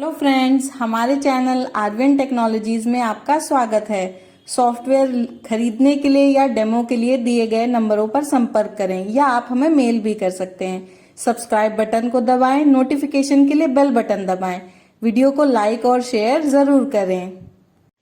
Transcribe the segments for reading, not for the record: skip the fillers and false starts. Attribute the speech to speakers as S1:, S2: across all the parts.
S1: Hello friends, हमारे channel Arvin technologies में आपका स्वागत है। सॉफ्टवेयर खरीदने के लिए या डेमो के लिए दिए गए नंबरों पर संपर्क करें या आप हमें मेल भी कर सकते हैं। सब्सक्राइब बटन को दबाएं, नोटिफिकेशन के लिए बेल बटन दबाएं। वीडियो को लाइक और शेयर जरूर करें।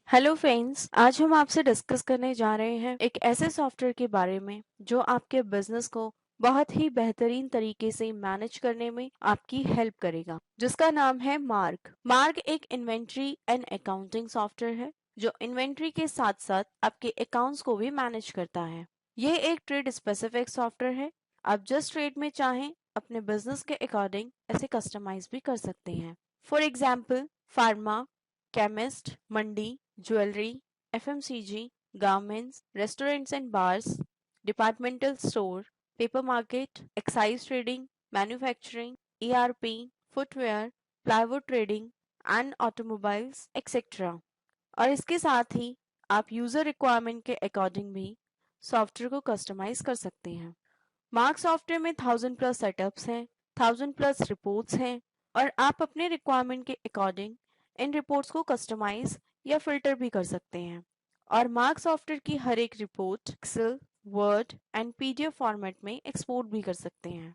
S2: हेलो फ्रेंड्स, आज हम आपसे डिस्कस करने जा रहे हैं एक ऐसे सॉफ्टवेयर के बारे में जो आपके बिजनेस को बहुत ही बेहतरीन तरीके से मैनेज करने में आपकी हेल्प करेगा, जिसका नाम है मार्क। मार्क एक इन्वेंट्री एंड अकाउंटिंग सॉफ्टवेयर है जो इन्वेंट्री के साथ साथ आपके अकाउंट्स को भी मैनेज करता है। ये एक ट्रेड स्पेसिफिक सॉफ्टवेयर है। आप जिस ट्रेड में चाहें अपने बिजनेस के अकॉर्डिंग ऐसे कस्टमाइज भी कर सकते हैं। For example, pharma, chemist, Mandi, jewellery, FMCG, garments, restaurants and bars, departmental store, paper market, excise trading, manufacturing, ERP, footwear, plywood trading and automobiles, etc. और इसके साथ ही आप यूजर रिक्वायरमेंट के अकॉर्डिंग भी सॉफ्टवेयर को कस्टमाइज कर सकते हैं। मार्क सॉफ्टवेयर में 1000+ सेटअप्स हैं, 1000+ रिपोर्ट्स हैं और आप अपने रिक्वायरमेंट के अकॉर्डिंग इन रिपोर्ट्स को कस्टमाइज या फिल्टर भी कर सकते हैं। और मार्क सॉफ्टवेयर की हर एक report Excel, Word and PDF format में एक्सपोर्ट भी कर सकते हैं।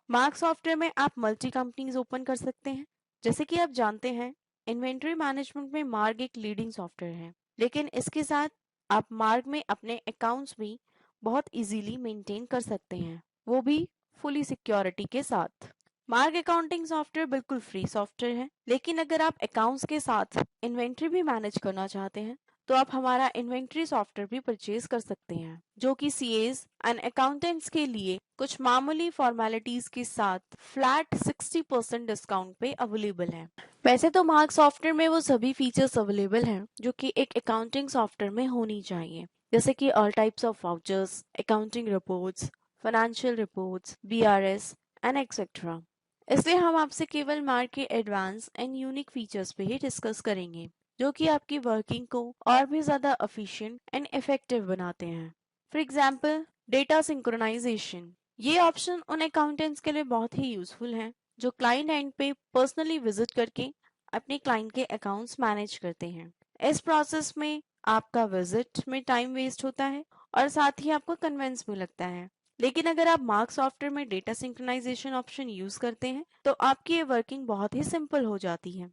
S2: मार्क सॉफ्टवेयर में आप मल्टी कंपनीज ओपन कर सकते हैं। जैसे कि आप जानते हैं, इन्वेंट्री मैनेजमेंट में मार्क एक लीडिंग सॉफ्टवेयर है, लेकिन इसके साथ आप मार्क में अपने अकाउंट्स भी बहुत इजीली मेंटेन कर सकते हैं, वो भी फुली सिक्योरिटी के साथ। मार्क अकाउंटिंग सॉफ्टवेयर बिल्कुल फ्री सॉफ्टवेयर है, लेकिन अगर आप अकाउंट्स के साथ इन्वेंट्री भी मैनेज करना चाहते हैं तो आप हमारा इन्वेंट्री सॉफ्टवेयर भी परचेज कर सकते हैं, जो कि CAs एंड अकाउंटेंट्स के लिए कुछ मामूली फॉर्मेलिटीज के साथ फ्लैट 60% डिस्काउंट पे अवेलेबल है। वैसे तो मार्क सॉफ्टवेयर में वो सभी फीचर्स अवेलेबल हैं जो कि एक अकाउंटिंग सॉफ्टवेयर में होनी चाहिए, जैसे कि all types of vouchers, accounting reports, financial reports, BRS and etcetera. इसलिए हम आपसे केवल मार्क के एडवांस एंड यूनिक फीचर्स पे ही डिस्कस करेंगे, जो कि आपकी वर्किंग को और भी ज्यादा एफिशिएंट एंड इफेक्टिव बनाते हैं। For example, data synchronisation. ये ऑप्शन उन अकाउंटेंट्स के लिए बहुत ही यूजफुल है जो क्लाइंट एंड पे पर्सनली विजिट करके अपने क्लाइंट के अकाउंट्स मैनेज करते हैं। इस प्रोसेस में आपका विजिट में टाइम वेस्ट होता है और साथ ही आपको कन्वेंस भी लगता है। लेकिन अगर आप मार्क सॉफ्टवेयर में डेटा सिंक्रोनाइजेशन ऑप्शन यूज करते हैं तो आपकी ये वर्किंग बहुत ही सिंपल हो जाती है।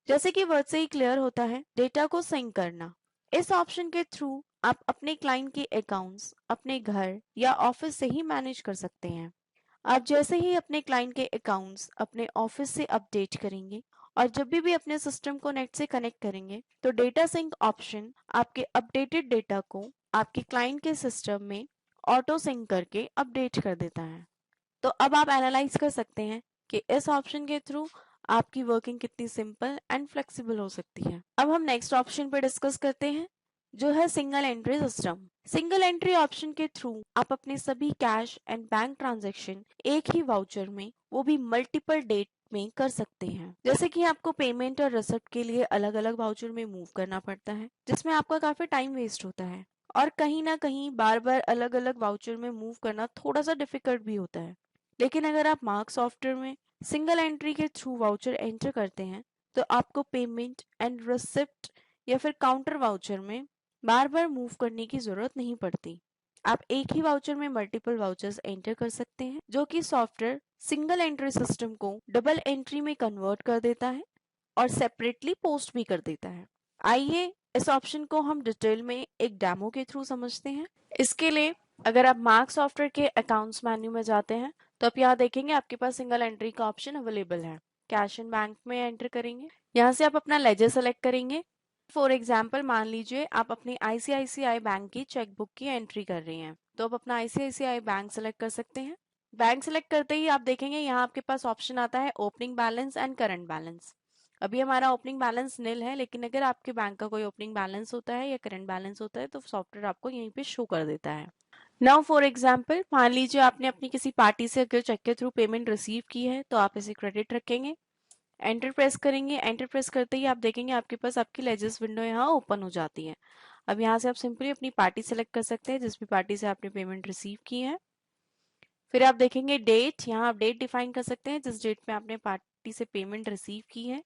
S2: जैसे कि वर्ड से ही क्लियर होता है, डेटा को सिंक करना। इस ऑप्शन के थ्रू आप अपने क्लाइंट के अकाउंट्स अपने घर या ऑफिस से ही मैनेज कर सकते हैं। आप जैसे ही अपने क्लाइंट के अकाउंट्स अपने ऑफिस से अपडेट करेंगे और जब भी अपने सिस्टम को नेट से कनेक्ट करेंगे तो डेटा सिंक ऑप्शन आपके अपडेटेड डेटा को आपके क्लाइंट के सिस्टम में ऑटो सिंक करके अपडेट कर देता है। तो अब आप एनालाइज कर सकते हैं कि इस ऑप्शन के थ्रू आपकी वर्किंग कितनी सिंपल एंड फ्लेक्सिबल हो सकती है। अब हम नेक्स्ट ऑप्शन पे डिस्कस करते हैं, जो है single entry system. Single entry option के थ्रू आप अपने सभी कैश एंड बैंक ट्रांजैक्शन एक ही वाउचर में, वो भी मल्टीपल डेट में कर सकते हैं। जैसे कि आपको पेमेंट और रिसिप्ट के लिए अलग अलग वाउचर में मूव करना पड़ता है, जिसमें आपका काफी टाइम वेस्ट होता है और कहीं ना कहीं बार बार अलग अलग वाउचर में मूव करना थोड़ा सा डिफिकल्ट भी होता है। लेकिन अगर आप मार्क सॉफ्टवेयर में सिंगल एंट्री के थ्रू वाउचर एंटर करते हैं तो आपको पेमेंट एंड रिसिप्ट या फिर काउंटर वाउचर में बार बार मूव करने की जरूरत नहीं पड़ती। आप एक ही वाउचर में मल्टीपल वाउचर्स एंटर कर सकते हैं, जो कि सॉफ्टवेयर सिंगल एंट्री सिस्टम को डबल एंट्री में कन्वर्ट कर देता है और सेपरेटली पोस्ट भी कर देता है। आइए इस ऑप्शन को हम डिटेल में एक डेमो के थ्रू समझते हैं। इसके लिए अगर आप मार्क सॉफ्टवेयर के अकाउंट्स मेन्यू में जाते हैं तो आप यहाँ देखेंगे आपके पास सिंगल एंट्री का ऑप्शन अवेलेबल है। कैश एंड बैंक में एंटर करेंगे, यहाँ से आप अपना लेजर सेलेक्ट करेंगे। फॉर एग्जाम्पल, मान लीजिए आप अपनी ICICI बैंक की चेकबुक की एंट्री कर रही हैं, तो आप अपना ICICI बैंक सेलेक्ट कर सकते हैं। बैंक सेलेक्ट करते ही आप देखेंगे यहाँ आपके पास ऑप्शन आता है opening balance and current balance. अभी हमारा ओपनिंग बैलेंस नील है, लेकिन अगर आपके बैंक का कोई ओपनिंग बैलेंस होता है या करंट बैलेंस होता है तो सॉफ्टवेयर आपको यहीं पे शो कर देता है। नाउ फॉर एग्जाम्पल, मान लीजिए आपने अपनी किसी पार्टी से अगर चेक के थ्रू पेमेंट रिसीव की है तो आप इसे क्रेडिट रखेंगे। एंटर प्रेस करेंगे, एंटर प्रेस करते ही आप देखेंगे आपके पास आपकी लेजर्स विंडो यहाँ ओपन हो जाती है। अब यहाँ से आप सिंपली अपनी पार्टी सेलेक्ट कर सकते हैं जिस भी पार्टी से आपने पेमेंट रिसीव की है। फिर आप देखेंगे डेट, यहाँ आप डेट डिफाइन कर सकते हैं जिस डेट में आपने पार्टी से पेमेंट रिसीव की है।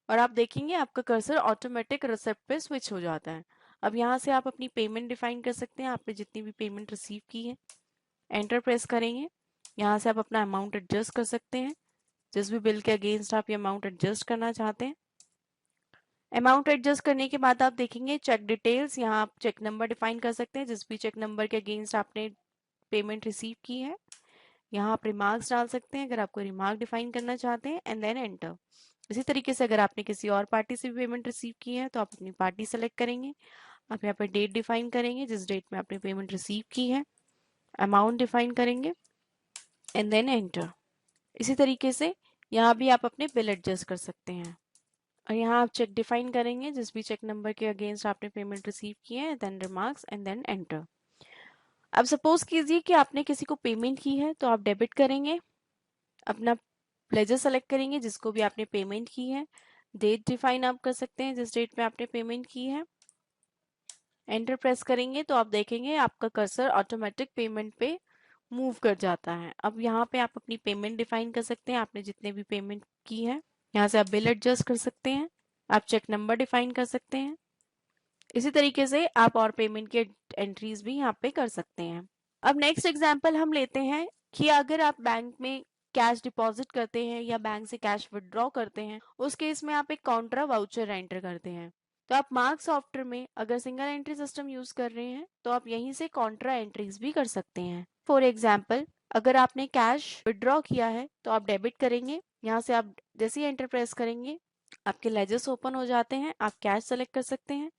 S2: और आप देखेंगे आपका कर्सर ऑटोमेटिक रिसिप्ट पे स्विच हो जाता है। अब यहाँ से आप अपनी पेमेंट डिफाइन कर सकते हैं, आपने जितनी भी पेमेंट रिसीव की है। एंटर प्रेस करेंगे, यहाँ से आप अपना अमाउंट एडजस्ट कर सकते हैं, जिस भी बिल के अगेंस्ट आप ये अमाउंट एडजस्ट करना चाहते हैं। अमाउंट एडजस्ट करने के बाद आप देखेंगे चेक डिटेल्स, यहाँ आप चेक नंबर डिफाइन कर सकते हैं, जिस भी चेक नंबर के अगेंस्ट आपने पेमेंट रिसीव की है। यहाँ आप रिमार्क्स डाल सकते हैं अगर आपको रिमार्क डिफाइन करना चाहते हैं, एंड देन एंटर। इसी तरीके से अगर आपने किसी और पार्टी से भी पेमेंट रिसीव की है तो आप अपनी पार्टी सेलेक्ट करेंगे, आप यहाँ पर डेट डिफाइन करेंगे जिस डेट में आपने पेमेंट रिसीव की है, अमाउंट डिफाइन करेंगे, एंड देन एंटर। इसी तरीके से यहाँ भी आप अपने बिल एडजस्ट कर सकते हैं, और यहाँ आप चेक डिफाइन करेंगे जिस भी चेक नंबर के अगेंस्ट आपने पेमेंट रिसीव की है, then remarks, and then enter. अब सपोज कीजिए कि आपने किसी को पेमेंट की है तो आप डेबिट करेंगे, अपना लेजर सेलेक्ट करेंगे जिसको भी आपने पेमेंट की है, डेट डिफाइन आप कर सकते हैं जिस डेट में आपने पेमेंट की है, एंटर प्रेस करेंगे तो आप देखेंगे आपका कर्सर ऑटोमेटिक पेमेंट पे मूव कर जाता है। अब यहाँ पे आप अपनी पेमेंट डिफाइन कर सकते हैं, आपने जितने भी पेमेंट की है। यहाँ से आप बिल एडजस्ट कर सकते हैं, आप चेक नंबर डिफाइन कर सकते हैं। इसी तरीके से आप और पेमेंट के एंट्रीज भी यहाँ पे कर सकते हैं। अब नेक्स्ट एग्जांपल हम लेते हैं कि अगर आप बैंक में कैश डिपॉजिट करते हैं या बैंक से कैश विड्रॉ करते हैं, उस केस में आप एक कॉन्ट्रा वाउचर एंटर करते हैं। तो आप मार्क सॉफ्टवेयर में अगर सिंगल एंट्री सिस्टम यूज कर रहे हैं तो आप यहीं से कॉन्ट्रा एंट्रीज भी कर सकते हैं। फॉर एग्जाम्पल, अगर आपने कैश विड्रॉ किया है तो आप डेबिट करेंगे, यहाँ से आप जैसे ही एंटर प्रेस करेंगे आपके लेजर्स ओपन हो जाते हैं, आप कैश सेलेक्ट कर सकते हैं,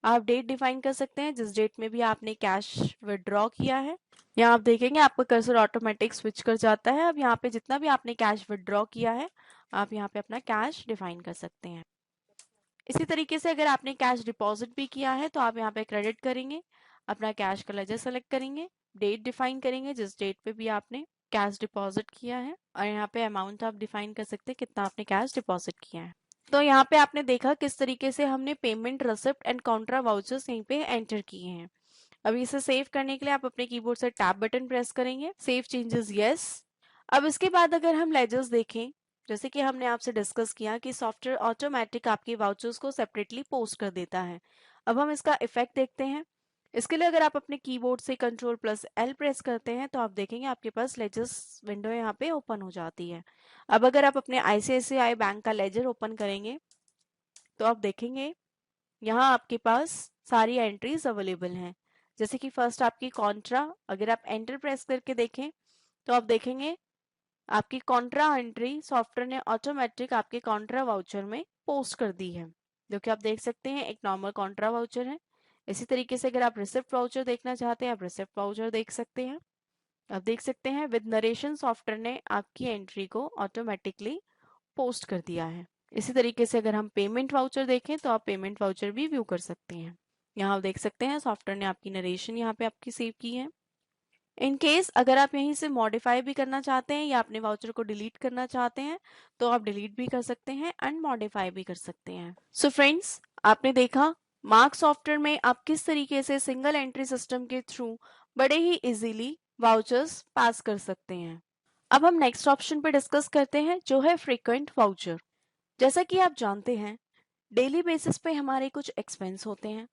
S2: आप डेट डिफाइन कर सकते हैं जिस डेट में भी आपने कैश विड्रॉ किया है। यहाँ आप देखेंगे आपका कर्सर ऑटोमेटिक स्विच कर जाता है। अब यहाँ पे जितना भी आपने कैश विड्रॉ किया है आप यहाँ पे अपना कैश डिफाइन कर सकते हैं। इसी तरीके से अगर आपने कैश डिपॉजिट भी किया है तो आप यहाँ पे क्रेडिट करेंगे, अपना कैश का लेजर सेलेक्ट करेंगे, डेट डिफाइन करेंगे जिस डेट पे भी आपने कैश डिपॉजिट किया है, और यहाँ पे अमाउंट आप डिफाइन कर सकते हैं कितना आपने कैश डिपॉजिट किया है। तो यहाँ पे आपने देखा किस तरीके से हमने payment receipt and counter vouchers यहीं पे एंटर किए हैं। अब इसे सेव करने के लिए आप अपने कीबोर्ड से टैब बटन प्रेस करेंगे, सेव चेंजेस यस। अब इसके बाद अगर हम लेजर्स देखें, जैसे कि हमने आपसे डिस्कस किया कि सॉफ्टवेयर ऑटोमेटिक आपके वाउचर्स को सेपरेटली पोस्ट कर देता है। अब हम इसका इफेक्ट देखते हैं। इसके लिए अगर आप अपने कीबोर्ड से Ctrl+L प्रेस करते हैं तो आप देखेंगे आपके पास लेजर्स विंडो यहाँ पे ओपन हो जाती है। अब अगर आप अपने ICICI बैंक का लेजर ओपन करेंगे तो आप देखेंगे यहाँ आपके पास सारी एंट्रीज अवेलेबल हैं। जैसे कि फर्स्ट आपकी कॉन्ट्रा, अगर आप एंटर प्रेस करके देखें तो आप देखेंगे आपकी कॉन्ट्रा एंट्री सॉफ्टवेयर ने ऑटोमेटिक आपके कॉन्ट्रा वाउचर में पोस्ट कर दी है, जो कि आप देख सकते हैं एक नॉर्मल कॉन्ट्रा वाउचर है। इसी तरीके से अगर आप रिसिप्ट वाउचर देखना चाहते हैं आप रिसिप्ट वाउचर देख सकते हैं। आप देख सकते हैं विद नरेशन सॉफ्टवेयर ने आपकी एंट्री को ऑटोमेटिकली पोस्ट कर दिया है। इसी तरीके से अगर हम पेमेंट वाउचर देखें तो आप पेमेंट वाउचर भी व्यू कर सकते हैं। यहाँ आप देख सकते हैं सॉफ्टवेयर ने आपकी नरेशन यहाँ पे आपकी सेव की है। इन केस अगर आप यहीं से मॉडिफाई भी करना चाहते हैं या अपने वाउचर को डिलीट करना चाहते हैं तो आप डिलीट भी कर सकते हैं एंड मॉडिफाई भी कर सकते हैं। सो फ्रेंड्स, आपने देखा मार्क सॉफ्टवेयर में आप किस तरीके से सिंगल एंट्री सिस्टम के थ्रू बड़े ही इजीली वाउचर्स पास कर सकते हैं। अब हम नेक्स्ट ऑप्शन पे डिस्कस करते हैं जो है फ्रीक्वेंट वाउचर। जैसा कि आप जानते हैं डेली बेसिस पे हमारे कुछ एक्सपेंस होते हैं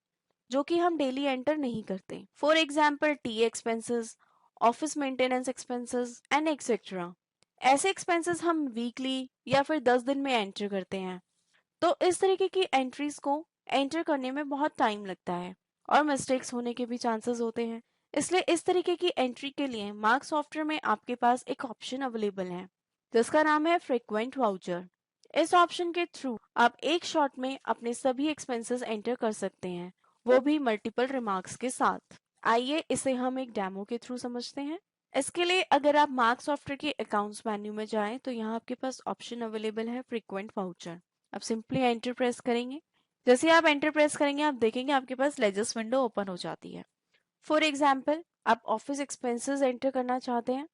S2: जो कि हम डेली एंटर नहीं करते। For example T expenses, office maintenance expenses and etcetera. ऐसे एक्सपेंसेस हम वीकली या फिर 10 दिन में एंटर करते हैं। तो इस तरीके की एंट्रीज को एंटर करने में बहुत टाइम लगता है और मिस्टेक्स होने के भी चांसेस होते हैं। इसलिए इस तरीके की एंट्री के लिए मार्क सॉफ्टवेयर में आपके पास एक ऑप्शन अवेलेबल है जिसका नाम है फ्रीक्वेंट वाउचर। इस ऑप्शन के थ्रू आप एक शॉट में अपने सभी एक्सपेंसेस एंटर कर सकते हैं, वो भी मल्टीपल रिमार्क्स के साथ। आइए इसे हम एक डेमो के थ्रू समझते हैं। इसके लिए अगर आप मार्क सॉफ्टवेयर के अकाउंट्स मेन्यू में जाएं तो यहाँ आपके पास ऑप्शन अवेलेबल है फ्रीक्वेंट वाउचर। आप सिंपली एंटर प्रेस करेंगे, जैसे आप एंटर प्रेस करेंगे आप देखेंगे आपके पास लेजर्स विंडो ओपन हो जाती है। फॉर एग्जाम्पल, आप ऑफिस एक्सपेंसेस एंटर करना चाहते हैं,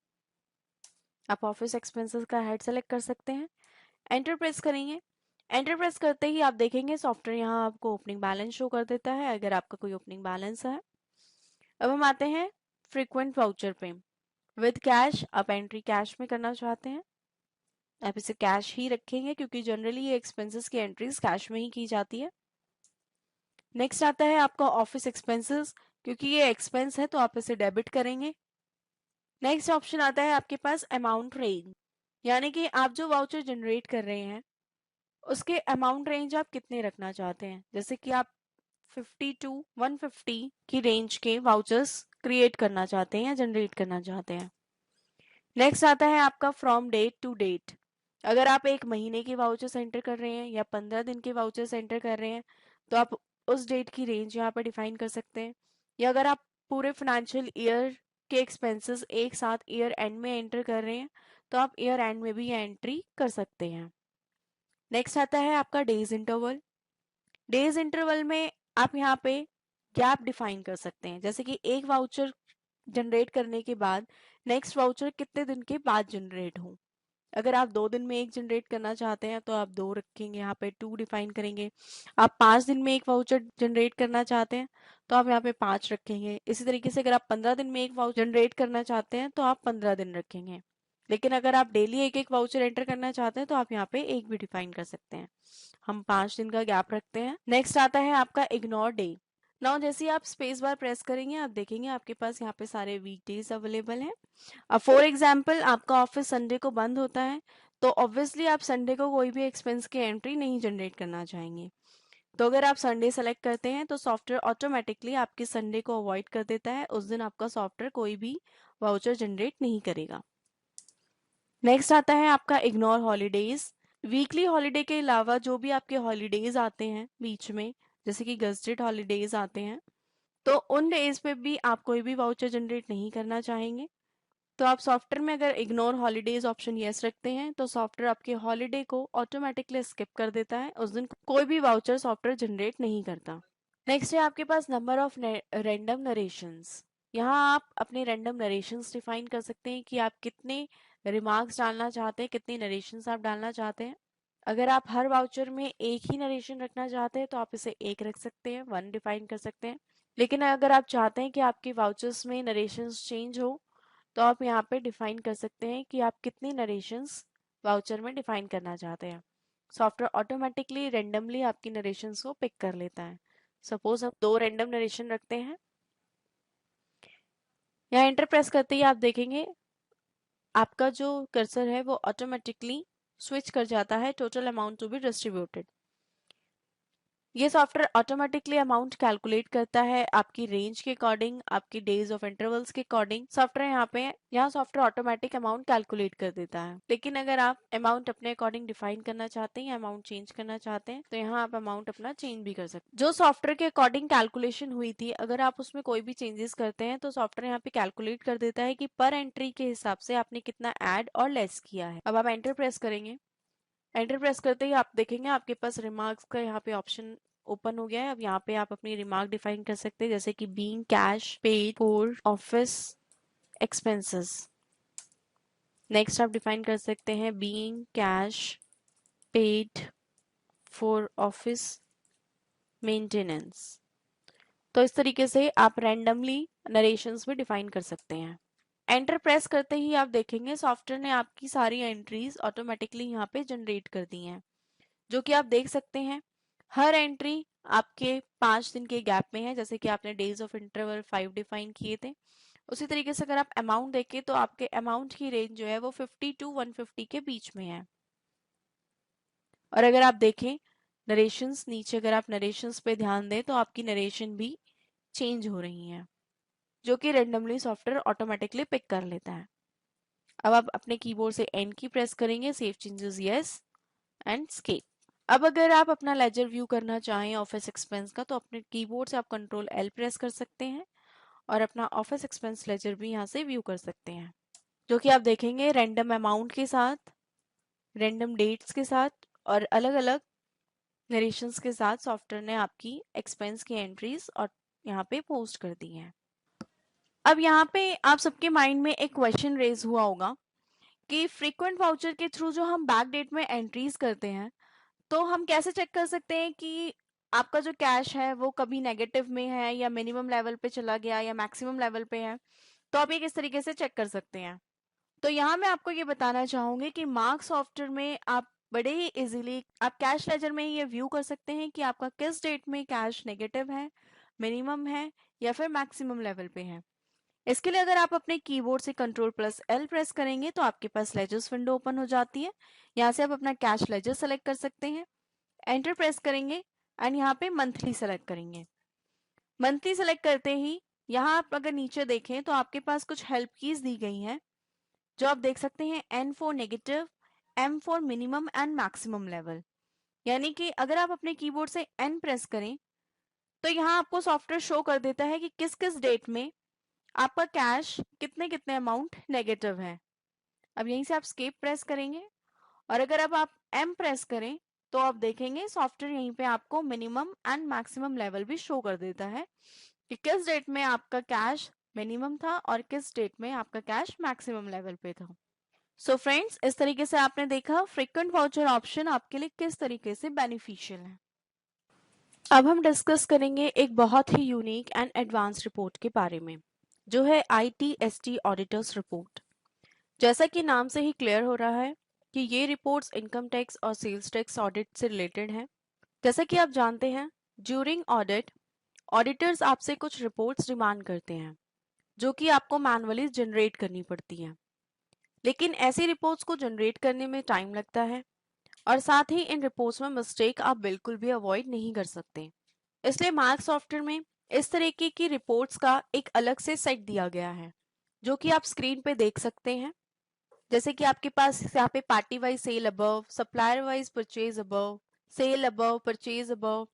S2: आप ऑफिस एक्सपेंसेस का हेड सेलेक्ट कर सकते हैं, एंटर प्रेस करेंगे। एंटर प्रेस करते ही आप देखेंगे सॉफ्टवेयर यहाँ आपको ओपनिंग बैलेंस शो कर देता है अगर आपका कोई ओपनिंग बैलेंस है। अब हम आते हैं फ्रीक्वेंट वाउचर पे। विद कैश आप एंट्री कैश में करना चाहते हैं, आप इसे कैश ही रखेंगे क्योंकि जनरली ये एक्सपेंसेस की एंट्रीज कैश में ही की जाती है। नेक्स्ट आता है आपका ऑफिस एक्सपेंसेस, क्योंकि ये एक्सपेंस है तो आप इसे डेबिट करेंगे। नेक्स्ट ऑप्शन आता है आपके पास अमाउंट रेंज, यानी कि आप जो वाउचर जनरेट कर रहे हैं उसके अमाउंट रेंज आप कितने रखना चाहते हैं। जैसे कि आप 50 टू 150 की रेंज के वाउचर्स क्रिएट करना चाहते हैं या जनरेट करना चाहते हैं। नेक्स्ट आता है आपका फ्रॉम डेट टू डेट। अगर आप एक महीने के वाउचर्स एंटर कर रहे हैं या 15 दिन के वाउचर्स एंटर कर रहे हैं तो आप उस डेट की रेंज यहाँ पर डिफाइन कर सकते हैं। या अगर आप पूरे फाइनेंशियल ईयर के एक्सपेंसेस एक साथ ईयर एंड में एंटर कर रहे हैं तो आप ईयर एंड में भी ये एंट्री कर सकते हैं। नेक्स्ट आता है आपका डेज इंटरवल। डेज इंटरवल में आप यहाँ पे गैप डिफाइन कर सकते हैं, जैसे कि एक वाउचर जनरेट करने के बाद नेक्स्ट वाउचर कितने दिन के बाद जनरेट हो। अगर आप 2 दिन में एक जनरेट करना चाहते हैं तो आप 2 रखेंगे, यहाँ पे 2 डिफाइन करेंगे। आप 5 दिन में एक वाउचर जनरेट करना चाहते हैं तो आप यहाँ पे 5 रखेंगे। इसी तरीके से अगर आप 15 दिन में एक वाउचर जनरेट करना चाहते हैं तो आप 15 दिन रखेंगे। लेकिन अगर आप डेली एक एक वाउचर एंटर करना चाहते हैं तो आप यहाँ पे एक भी डिफाइन कर सकते हैं। हम 5 दिन का गैप रखते हैं। नेक्स्ट आता है आपका इग्नोर डे। नाउ जैसे ही आप स्पेस बार प्रेस करेंगे आप देखेंगे आपके पास यहाँ पे सारे वीकडेज अवेलेबल हैं। अब फॉर एग्जाम्पल आपका ऑफिस संडे को बंद होता है तो ऑब्वियसली आप संडे को कोई भी एक्सपेंस की एंट्री नहीं जनरेट करना चाहेंगे। तो अगर आप संडे सेलेक्ट करते हैं तो सॉफ्टवेयर ऑटोमेटिकली आपके संडे को अवॉइड कर देता है, उस दिन आपका सॉफ्टवेयर कोई भी वाउचर जनरेट नहीं करेगा। नेक्स्ट आता है आपका इग्नोर हॉलीडेज। वीकली हॉलीडे के अलावा जो भी आपके हॉलीडेज आते हैं बीच में, जैसे कि गजटेड हॉलीडेज आते हैं, तो उन डेज पे भी आप कोई भी वाउचर जनरेट नहीं करना चाहेंगे। तो आप सॉफ्टवेयर में अगर इग्नोर हॉलीडेज ऑप्शन यस रखते हैं तो सॉफ्टवेयर आपके हॉलीडे को ऑटोमेटिकली स्किप कर देता है, उस दिन कोई भी वाउचर सॉफ्टवेयर जनरेट नहीं करता। नेक्स्ट है आपके पास नंबर ऑफ रैंडम नरेशंस। यहाँ आप अपने रैंडम नरेशंस डिफाइन कर सकते हैं कि आप कितने रिमार्क्स डालना चाहते हैं, कितने नरेशंस आप डालना चाहते हैं। अगर आप हर वाउचर में एक ही नरेशन रखना चाहते हैं तो आप इसे एक रख सकते हैं, 1 डिफाइन कर सकते हैं। लेकिन अगर आप चाहते हैं कि आपके वाउचर्स में नरेशंस चेंज हो तो आप यहाँ पे डिफाइन कर सकते हैं कि आप कितने नरेशंस वाउचर में डिफाइन करना चाहते हैं। सॉफ्टवेयर ऑटोमेटिकली रेंडमली आपकी नरेशंस को पिक कर लेता है। सपोज हम 2 रैंडम नरेशन रखते हैं, यहाँ एंटर प्रेस करते ही आप देखेंगे आपका जो कर्सर है वो ऑटोमेटिकली स्विच कर जाता है total amount to be distributed. ये सॉफ्टवेयर ऑटोमेटिकली अमाउंट कैलकुलेट करता है आपकी रेंज के अकॉर्डिंग, आपकी डेज ऑफ इंटरवल्स के अकॉर्डिंग। सॉफ्टवेयर यहाँ सॉफ्टवेयर ऑटोमेटिक अमाउंट कैलकुलेट कर देता है। लेकिन अगर आप अमाउंट अपने अकॉर्डिंग डिफाइन करना चाहते हैं या अमाउंट चेंज करना चाहते हैं तो यहाँ आप अमाउंट अपना चेंज भी कर सकते हैं। जो सॉफ्टवेयर के अकॉर्डिंग कैलकुलेशन हुई थी, अगर आप उसमें कोई भी चेंजेस करते हैं तो सॉफ्टवेयर यहाँ पे कैलकुलेट कर देता है कि पर एंट्री के हिसाब से आपने कितना ऐड और लेस किया है। अब आप एंटर प्रेस करेंगे, एंटर प्रेस करते ही आप देखेंगे आपके पास रिमार्क्स का यहाँ पे ऑप्शन ओपन हो गया है। अब यहाँ पे आप अपनी रिमार्क डिफाइन कर सकते हैं, जैसे कि being cash paid for office expenses. Next आप डिफाइन कर सकते हैं being cash paid for office maintenance. तो इस तरीके से आप रैंडमली नरेशंस भी डिफाइन कर सकते हैं। एंटर प्रेस करते ही आप देखेंगे सॉफ्टवेयर ने आपकी सारी एंट्रीज ऑटोमेटिकली यहाँ पे जनरेट कर दी हैं, जो कि आप देख सकते हैं हर एंट्री आपके 5 दिन के गैप में है। जैसे कि आपने डेज ऑफ इंटरवल 5 डिफाइन किए थे, उसी तरीके से अगर आप अमाउंट देखें तो आपके अमाउंट की रेंज जो है वो 50 टू 150 के बीच में है। और अगर आप देखें नरेशंस, नीचे अगर आप नरेशंस पे ध्यान दें तो आपकी नरेशन भी चेंज हो रही हैं, जो कि रेंडमली सॉफ्टवेयर ऑटोमेटिकली पिक कर लेता है। अब आप अपने कीबोर्ड से एन की प्रेस करेंगे, save changes yes and escape. अब अगर आप अपना लेजर व्यू करना चाहें ऑफिस एक्सपेंस का तो अपने कीबोर्ड से आप कंट्रोल एल प्रेस कर सकते हैं और अपना ऑफिस एक्सपेंस लेजर भी यहाँ से व्यू कर सकते हैं, जो कि आप देखेंगे रैंडम अमाउंट के साथ, रैंडम डेट्स के साथ और अलग अलग नरेशंस के साथ सॉफ्टवेयर ने आपकी एक्सपेंस की एंट्रीज और यहाँ पे पोस्ट कर दी हैं। अब यहाँ पे आप सबके माइंड में एक क्वेश्चन रेज हुआ होगा कि फ्रीक्वेंट वाउचर के थ्रू जो हम बैक डेट में एंट्रीज करते हैं तो हम कैसे चेक कर सकते हैं कि आपका जो कैश है वो कभी नेगेटिव में है या मिनिमम लेवल पे चला गया या मैक्सिमम लेवल पे है। तो आप ये किस तरीके से चेक कर सकते हैं। तो यहाँ मैं आपको ये बताना चाहूँगी कि मार्क सॉफ्टवेयर में आप बड़े ही इजीली आप कैश लेजर में ये व्यू कर सकते हैं कि आपका किस डेट में कैश नेगेटिव है, मिनिमम है या फिर मैक्सिमम लेवल पे है। इसके लिए अगर आप अपने कीबोर्ड से Ctrl+L प्रेस करेंगे तो आपके पास लेजर्स विंडो ओपन हो जाती है। यहाँ से आप अपना कैश लेजर सेलेक्ट कर सकते हैं, एंटर प्रेस करेंगे एंड यहाँ पे मंथली सेलेक्ट करेंगे। मंथली सेलेक्ट करते ही यहाँ आप अगर नीचे देखें तो आपके पास कुछ हेल्प कीज दी गई हैं, जो आप देख सकते हैं N for negative, M for minimum and maximum level. यानी कि अगर आप अपने कीबोर्ड से N प्रेस करें तो यहाँ आपको सॉफ्टवेयर शो कर देता है कि किस किस डेट में आपका कैश कितने कितने अमाउंट नेगेटिव है। अब यहीं से आप स्केप प्रेस करेंगे और अगर अब आप M प्रेस करें तो आप देखेंगे सॉफ्टवेयर यहीं पे आपको मिनिमम एंड मैक्सिमम लेवल भी शो कर देता है कि किस डेट में आपका कैश मिनिमम था और किस डेट में आपका कैश मैक्सिमम लेवल पे था। सो फ्रेंड्स, इस तरीके से आपने देखा फ्रीक्वेंट वाउचर ऑप्शन आपके लिए किस तरीके से बेनिफिशियल है। अब हम डिस्कस करेंगे एक बहुत ही यूनिक एंड एडवांस रिपोर्ट के बारे में, जो है ITST ऑडिटर्स रिपोर्ट। जैसा कि नाम से ही क्लियर हो रहा है कि ये रिपोर्ट्स इनकम टैक्स और सेल्स टैक्स ऑडिट से रिलेटेड है। जैसा कि आप जानते हैं, ड्यूरिंग ऑडिट ऑडिटर्स आपसे कुछ रिपोर्ट्स डिमांड करते हैं जो कि आपको मैनुअली जनरेट करनी पड़ती हैं। लेकिन ऐसी रिपोर्ट्स को जनरेट करने में टाइम लगता है और साथ ही इन रिपोर्ट्स में मिस्टेक आप बिल्कुल भी अवॉइड नहीं कर सकते। इसलिए मार्क सॉफ्टवेयर में इस तरीके की रिपोर्ट्स का एक अलग से सेट दिया गया है, जो कि आप स्क्रीन पे देख सकते हैं। जैसे कि आपके पास यहाँ पे party wise sale above, supplier wise purchase above, sale above, purchase above,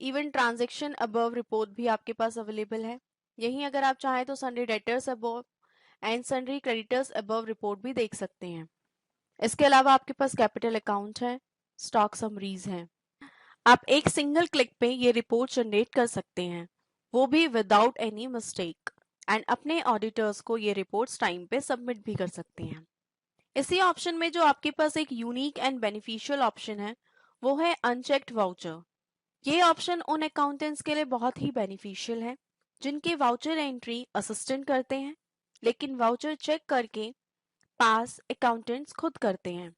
S2: even transaction above report भी आपके पास अवेलेबल है। यहीं अगर आप चाहें तो Sunday debtors above and Sunday creditors above report भी देख सकते हैं। इसके अलावा आपके पास कैपिटल अकाउंट है, स्टॉक समरीज हैं। आप एक सिंगल क्लिक पे ये रिपोर्ट जनरेट कर सकते हैं, वो भी विदाउट एनी मिस्टेक, एंड अपने ऑडिटर्स को ये रिपोर्ट्स टाइम पे सबमिट भी कर सकते हैं। इसी ऑप्शन में जो आपके पास एक यूनिक एंड बेनिफिशियल ऑप्शन है, वो है अनचेक्ड वाउचर। ये ऑप्शन उन अकाउंटेंट्स के लिए बहुत ही बेनिफिशियल है जिनके वाउचर एंट्री असिस्टेंट करते हैं, लेकिन वाउचर चेक करके पास अकाउंटेंट्स खुद करते हैं।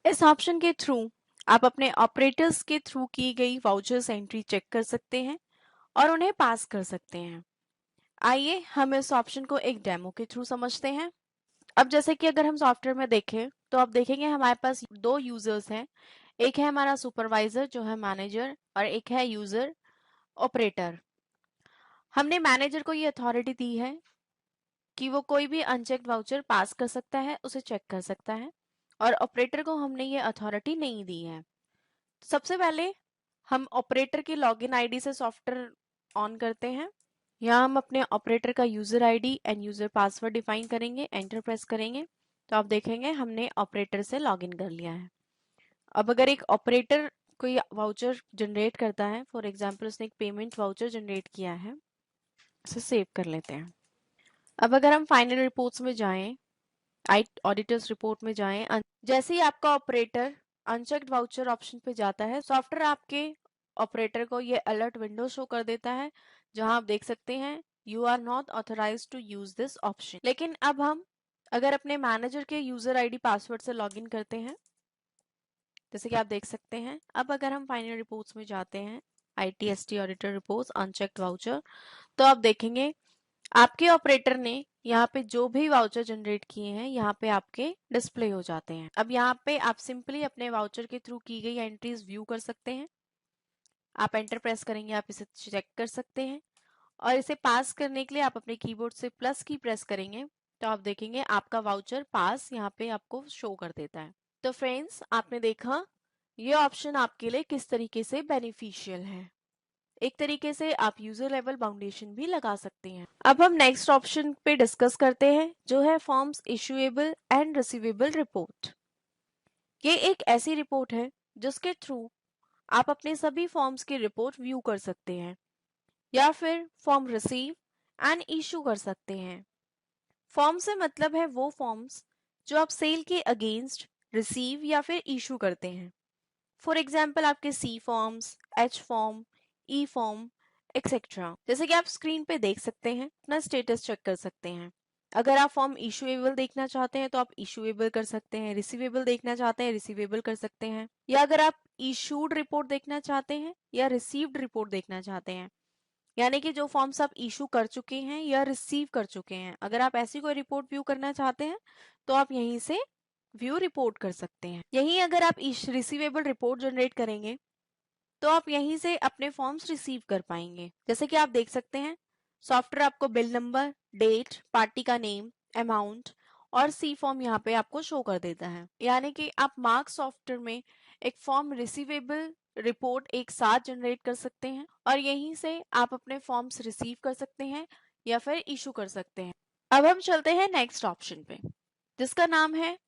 S2: इस ऑप्शन के थ्रू आप अपने ऑपरेटर्स के थ्रू की गई वाउचर्स एंट्री चेक कर सकते हैं और उन्हें पास कर सकते हैं। आइए हम इस ऑप्शन को एक डेमो के थ्रू समझते हैं। अब जैसे कि अगर हम सॉफ्टवेयर में देखें तो आप देखेंगे हमारे पास दो यूजर्स हैं। एक है हमारा सुपरवाइजर जो है मैनेजर, और एक है यूजर ऑपरेटर। हमने मैनेजर को ये अथॉरिटी दी है कि वो कोई भी अनचेक्ड वाउचर पास कर सकता है, उसे चेक कर सकता है, और ऑपरेटर को हमने ये अथॉरिटी नहीं दी है। सबसे पहले हम ऑपरेटर की लॉगिन आईडी से सॉफ्टवेयर ऑन करते हैं। यहाँ हम अपने ऑपरेटर का user ID and user password define करेंगे, एंटर प्रेस करेंगे तो आप देखेंगे हमने ऑपरेटर से लॉगिन कर लिया है। अब अगर एक ऑपरेटर कोई वाउचर जनरेट करता है, फॉर एग्जांपल उसने एक पेमेंट वाउचर जनरेट किया है, उसे सेव कर लेते हैं। अब अगर हम फाइनल रिपोर्ट्स में जाएं, ऑडिटर्स रिपोर्ट में जाएं, जैसे ही आपका ऑपरेटर अनचेक्ड वाउचर ऑप्शन पे जाता है, सॉफ्टवेयर आपके ऑपरेटर को ये अलर्ट विंडो शो कर देता है जहां आप देख सकते हैं you are not authorised to use this option. लेकिन अब हम अगर अपने मैनेजर के यूजर आईडी पासवर्ड से लॉगिन करते हैं, जैसे कि आप देख सकते हैं, अब अगर हम फाइनल रिपोर्ट्स में जाते हैं, ITST auditor reports unchecked voucher, तो आप देखेंगे आपके ऑपरेटर ने यहाँ पे जो भी वाउचर जनरेट किए हैं यहाँ पे आपके डिस्प्ले हो जाते हैं। अब यहाँ पे आप सिंपली अपने वाउचर के थ्रू की गई एंट्रीज व्यू कर सकते हैं। आप एंटर प्रेस करेंगे, आप इसे चेक कर सकते हैं, और इसे पास करने के लिए आप अपने कीबोर्ड से प्लस की प्रेस करेंगे तो आप देखेंगे आपका वाउचर पास यहाँ पे आपको शो कर देता है। तो फ्रेंड्स, आपने देखा ये ऑप्शन आपके लिए किस तरीके से बेनिफिशियल है। एक तरीके से आप यूजर लेवल बाउंडेशन भी लगा सकते हैं। अब हम नेक्स्ट ऑप्शन पे डिस्कस करते हैं, जो है forms issuable and receivable report. ये एक ऐसी रिपोर्ट है जिसके थ्रू आप अपने सभी फॉर्म्स की रिपोर्ट व्यू कर सकते हैं या फिर फॉर्म रिसीव एंड इशू कर सकते हैं। फॉर्म से मतलब है वो फॉर्म्स जो आप सेल के अगेंस्ट रिसीव या फिर इशू करते हैं। फॉर एग्जाम्पल आपके C forms, H form, E form etcetera. जैसे कि आप स्क्रीन पे देख सकते हैं, अपना स्टेटस चेक कर सकते हैं। अगर आप फॉर्म इशूएबल देखना चाहते हैं तो आप इशूएबल कर सकते हैं, रिसीवेबल देखना चाहते हैं रिसीवेबल कर सकते हैं, या अगर आप इशूड रिपोर्ट देखना चाहते हैं या रिसीव्ड रिपोर्ट देखना चाहते हैं, यानी कि जो फॉर्म्स आप इशू कर चुके हैं या रिसीव कर चुके हैं, अगर आप ऐसी कोई रिपोर्ट व्यू करना चाहते हैं तो आप यहीं से व्यू रिपोर्ट कर सकते हैं। यहीं अगर आप रिसीवेबल रिपोर्ट जनरेट करेंगे तो आप यहीं से अपने फॉर्म्स रिसीव कर पाएंगे। जैसे कि आप देख सकते हैं, सॉफ्टवेयर आपको बिल नंबर, डेट, पार्टी का नेम, अमाउंट और सी फॉर्म यहाँ पे आपको शो कर देता है। यानी कि आप मार्क्स सॉफ्टवेयर में एक फॉर्म रिसीवेबल रिपोर्ट एक साथ जनरेट कर सकते हैं और यहीं से आप अपने फॉर्म्स रिसीव कर सकते हैं या फिर इशू कर सकते हैं। अब हम चलते हैं नेक्स्ट ऑप्शन पे, जिसका नाम है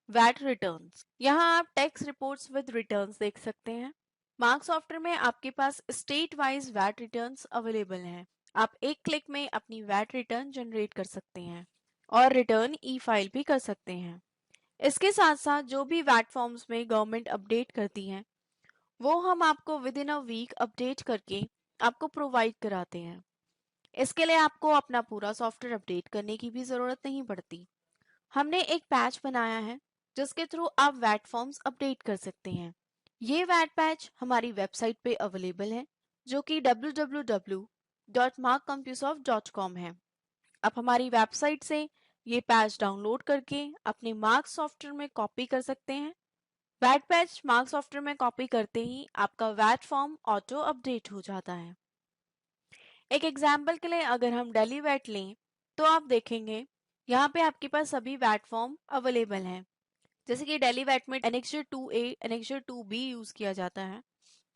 S2: वैट रिटर्न्स। यहाँ आप टैक्स रिपोर्ट्स विद रिटर्न्स देख सकते हैं। मार्क सॉफ्टवेयर में आपके पास state wise VAT returns available हैं। आप एक क्लिक में अपनी वैट रिटर्न जनरेट कर सकते हैं और रिटर्न ई फाइल भी कर सकते हैं। इसके साथ साथ जो भी वैट फॉर्म्स में गवर्नमेंट अपडेट करती है वो हम आपको within a week update करके आपको प्रोवाइड कराते हैं। इसके लिए आपको अपना पूरा सॉफ्टवेयर अपडेट करने की भी जरूरत नहीं पड़ती। हमने एक पैच बनाया है जिसके थ्रू आप वैट फॉर्म्स अपडेट कर सकते हैं। ये वैट पैच हमारी वेबसाइट पे अवेलेबल है जो कि www.markcompusoft.com है। आप हमारी वेबसाइट से ये पैच डाउनलोड करके अपने मार्क सॉफ्टवेयर में कॉपी कर सकते हैं। वैट पैच मार्क सॉफ्टवेयर में कॉपी करते ही आपका वैट फॉर्म ऑटो अपडेट हो जाता है। एक एग्जाम्पल के लिए अगर हम डेली वैट लें तो आप देखेंगे यहाँ पे आपके पास सभी वैट फॉर्म अवेलेबल हैं। जैसे कि डेली वैट में annexure 2A annexure 2B use किया जाता है,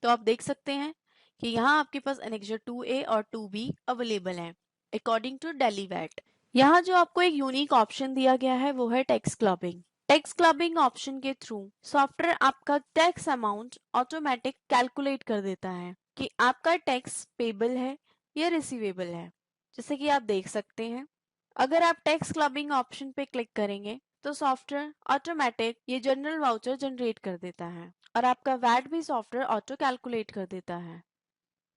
S2: तो आप देख सकते हैं कि यहाँ आपके पास एनेक्सर 2A और 2B अवेलेबल है अकॉर्डिंग टू डेली वैट। यहाँ जो आपको एक यूनिक ऑप्शन दिया गया है वो है tax clubbing. Tax clubbing option के थ्रू सॉफ्टवेयर आपका टैक्स अमाउंट ऑटोमेटिक कैलकुलेट कर देता है कि आपका टैक्स पेबल है या रिसीवेबल है। जैसे कि आप देख सकते हैं, अगर आप टैक्स क्लबिंग ऑप्शन पे क्लिक करेंगे तो सॉफ्टवेयर ऑटोमेटिक ये जनरल वाउचर जनरेट कर देता है और आपका वैट भी सॉफ्टवेयर ऑटो कैलकुलेट कर देता है।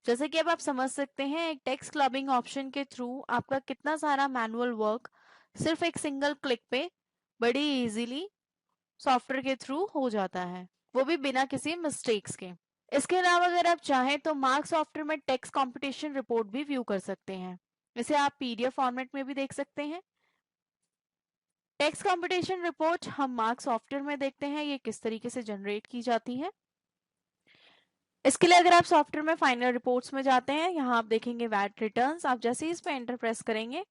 S2: जैसे कि अब आप समझ सकते हैं एक टैक्स क्लबिंग ऑप्शन के थ्रू आपका कितना सारा मैनुअल वर्क सिर्फ एक सिंगल क्लिक पे बड़ी इजीली सॉफ्टवेयर के थ्रू हो जाता है, वो भी बिना किसी मिस्टेक्स के। इसके अलावा अगर आप चाहें तो मार्क सॉफ्टवेयर में टैक्स कंपटीशन रिपोर्ट भी व्यू कर सकते हैं। इसे आप पीडीएफ फॉर्मेट में भी देख सकते हैं। टैक्स कंपटीशन रिपोर्ट हम मार्क सॉफ्टवेयर में देखते हैं ये किस तरीके से जनरेट की जाती है। इसके लिए अगर आप सॉफ्टवेयर में फाइनल रिपोर्ट्स में जाते हैं, यहाँ आप देखेंगे वैट रिटर्न्स। आप जैसे ही इस पे एंटर प्रेस करेंगे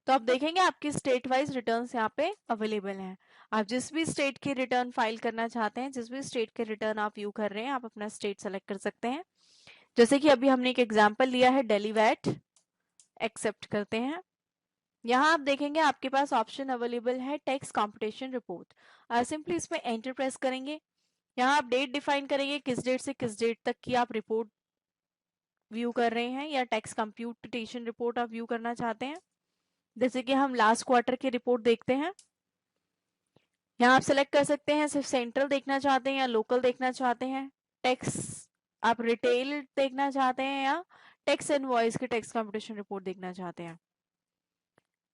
S2: तो आप देखेंगे आपकी स्टेट वाइज रिटर्न्स यहाँ पे अवेलेबल हैं। आप जिस भी स्टेट की रिटर्न फाइल करना चाहते हैं, जिस भी स्टेट के रिटर्न आप व्यू कर रहे हैं, आप अपना स्टेट सेलेक्ट कर सकते हैं। जैसे कि अभी हमने एक एग्जाम्पल लिया है डेली वैट, एक्सेप्ट करते हैं। यहाँ आप देखेंगे आपके पास ऑप्शन अवेलेबल है टैक्स कंपटीशन रिपोर्ट। सिंपली इसमें एंटर प्रेस करेंगे। यहाँ आप डेट डिफाइन करेंगे किस डेट से किस डेट तक की आप रिपोर्ट व्यू कर रहे हैं या टैक्स कंप्यूटेशन रिपोर्ट आप व्यू करना चाहते हैं। जैसे कि हम लास्ट क्वार्टर की रिपोर्ट देखते हैं। यहाँ आप सिलेक्ट कर सकते हैं सिर्फ सेंट्रल देखना चाहते हैं या लोकल देखना चाहते हैं, टैक्स आप रिटेल देखना चाहते हैं या टैक्स इनवॉइस की टैक्स कंपटीशन रिपोर्ट देखना चाहते हैं।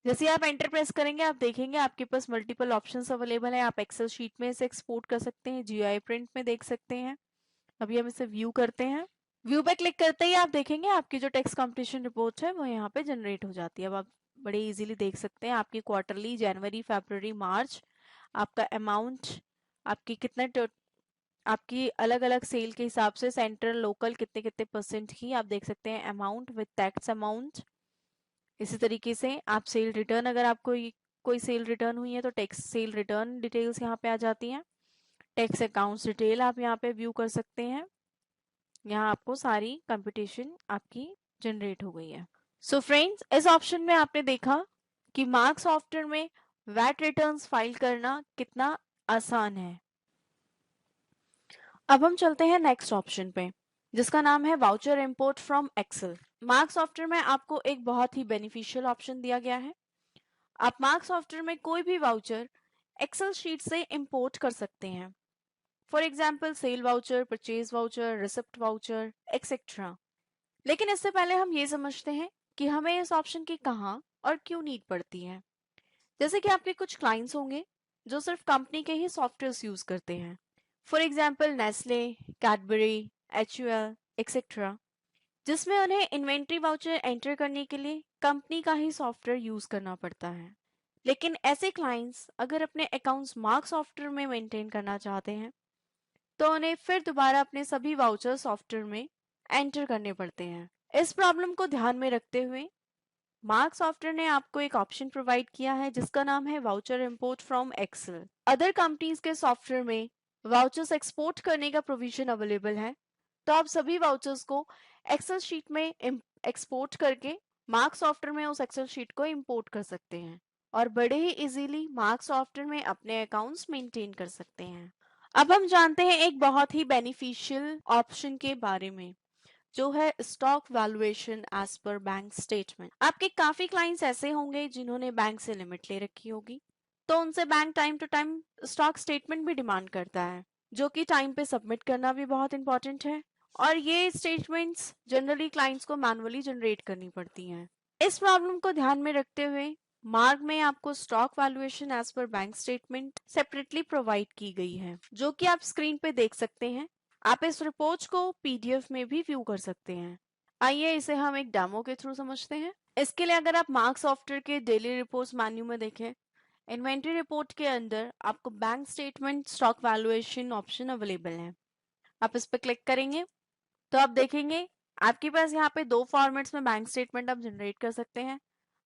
S2: जैसे आप एंटर प्रेस करेंगे आप देखेंगे आपके पास मल्टीपल ऑप्शंस अवेलेबल है। आप एक्सेल शीट में इसे एक्सपोर्ट कर सकते हैं, जीआई प्रिंट में देख सकते हैं। अभी हम इसे व्यू करते हैं। व्यू पे क्लिक करते ही आप देखेंगे आपकी जो टैक्स कंपटीशन रिपोर्ट है वो यहाँ पे जनरेट हो जाती है। अब आप बड़े इजीली देख सकते हैं आपकी क्वार्टरली, जनवरी, फरवरी, मार्च, आपका अमाउंट, आपकी कितने आपकी अलग अलग सेल के हिसाब से सेंट्रल लोकल कितने कितने परसेंट की आप देख सकते हैं अमाउंट विद टैक्स अमाउंट। इसी तरीके से आप सेल रिटर्न, अगर आपको कोई सेल रिटर्न हुई है तो टैक्स सेल रिटर्न डिटेल्स यहाँ पे आ जाती हैं। टैक्स अकाउंट्स डिटेल आप यहाँ पे व्यू कर सकते हैं। यहाँ आपको सारी कंप्यूटेशन आपकी जनरेट हो गई है। सो फ्रेंड्स, इस ऑप्शन में आपने देखा कि मार्क सॉफ्टवेयर में वैट रिटर्न्स फाइल करना कितना आसान है। अब हम चलते हैं नेक्स्ट ऑप्शन पे, जिसका नाम है voucher import from Excel. Marg software में आपको एक बहुत ही बेनिफिशियल ऑप्शन दिया गया है। आप मार्क सॉफ्टवेयर में कोई भी वाउचर एक्सेल शीट से इंपोर्ट कर सकते हैं। For example cell voucher, purchase voucher, receipt voucher etcetera. लेकिन इससे पहले हम ये समझते हैं कि हमें इस ऑप्शन की कहाँ और क्यों नीड पड़ती है। जैसे कि आपके कुछ क्लाइंट्स होंगे जो सिर्फ कंपनी के ही सॉफ्टवेयर यूज करते हैं, for example Nestle, Cadbury, HUL etcetera, जिसमें उन्हें इन्वेंट्री वाउचर एंटर करने के लिए कंपनी का ही सॉफ्टवेयर यूज करना पड़ता है। लेकिन ऐसे क्लाइंट्स अगर अपने अकाउंट्स मार्क सॉफ्टवेयर में मेंटेन करना चाहते हैं तो उन्हें फिर दोबारा अपने सभी वाउचर सॉफ्टवेयर में एंटर करने पड़ते हैं। इस प्रॉब्लम को ध्यान में रखते हुए मार्क सॉफ्टवेयर ने आपको एक ऑप्शन प्रोवाइड किया है जिसका नाम है voucher import from Excel. Other companies के सॉफ्टवेयर में वाउचर्स एक्सपोर्ट करने का प्रोविजन अवेलेबल है, तो आप सभी वाउचर्स को एक्सेल शीट में एक्सपोर्ट करके मार्क सॉफ्टवेयर में उस एक्सेल शीट को इंपोर्ट कर सकते हैं और बड़े ही इजीली मार्क सॉफ्टवेयर में अपने अकाउंट्स मेंटेन कर सकते हैं। अब हम जानते हैं एक बहुत ही बेनिफिशियल ऑप्शन के बारे में, जो है stock valuation as per bank statement. आपके काफी क्लाइंट्स ऐसे होंगे जिन्होंने बैंक से लिमिट ले रखी होगी, तो उनसे bank time to time stock statement भी डिमांड करता है, जो कि टाइम पे सबमिट करना भी बहुत इंपॉर्टेंट है। और ये स्टेटमेंट्स जनरली क्लाइंट्स को मैनुअली जनरेट करनी पड़ती हैं। इस प्रॉब्लम को ध्यान में रखते हुए मार्ग में आपको stock valuation as per bank statement separately provide की गई है, जो कि आप स्क्रीन पे देख सकते हैं। आप इस रिपोर्ट को PDF में भी व्यू कर सकते हैं। आइए इसे हम एक डेमो के थ्रू समझते हैं। इसके लिए अगर आप मार्क सॉफ्टवेयर के डेली रिपोर्ट्स मेन्यू में देखें, इन्वेंट्री रिपोर्ट के अंदर आपको bank statement stock valuation option available है। आप इस पर क्लिक करेंगे तो आप देखेंगे आपके पास यहाँ पे दो फॉर्मेट्स में बैंक स्टेटमेंट आप जनरेट कर सकते हैं।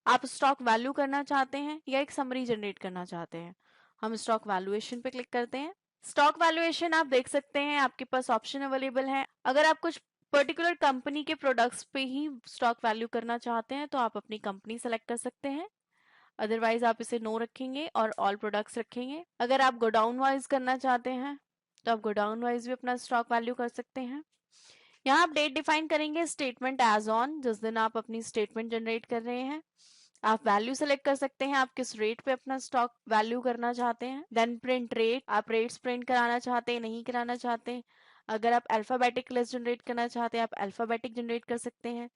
S2: आप स्टॉक वैल्यू करना चाहते हैं या एक समरी जनरेट करना चाहते हैं। हम स्टॉक वैल्यूएशन पे क्लिक करते हैं। स्टॉक वैल्यूएशन आप देख सकते हैं आपके पास ऑप्शन अवेलेबल है। अगर आप कुछ पर्टिकुलर कंपनी के प्रोडक्ट्स पे ही स्टॉक वैल्यू करना चाहते हैं तो आप अपनी कंपनी सेलेक्ट कर सकते हैं, अदरवाइज आप इसे नो रखेंगे और ऑल प्रोडक्ट्स रखेंगे। अगर आप गोडाउन वाइज करना चाहते हैं तो आप गोडाउन वाइज भी अपना स्टॉक वैल्यू कर सकते हैं। यहाँ आप डेट डिफाइन करेंगे स्टेटमेंट एज ऑन, जिस दिन आप अपनी स्टेटमेंट जनरेट कर रहे हैं। आप वैल्यू सेलेक्ट कर सकते हैं, आप किस रेट पे अपना स्टॉक वैल्यू करना चाहते हैं। देन प्रिंट रेट, आप रेट्स प्रिंट कराना चाहते हैं नहीं कराना चाहते। अगर आप अल्फाबेटिक लिस्ट जनरेट करना चाहते हैं आप अल्फाबेटिक जनरेट कर सकते हैं।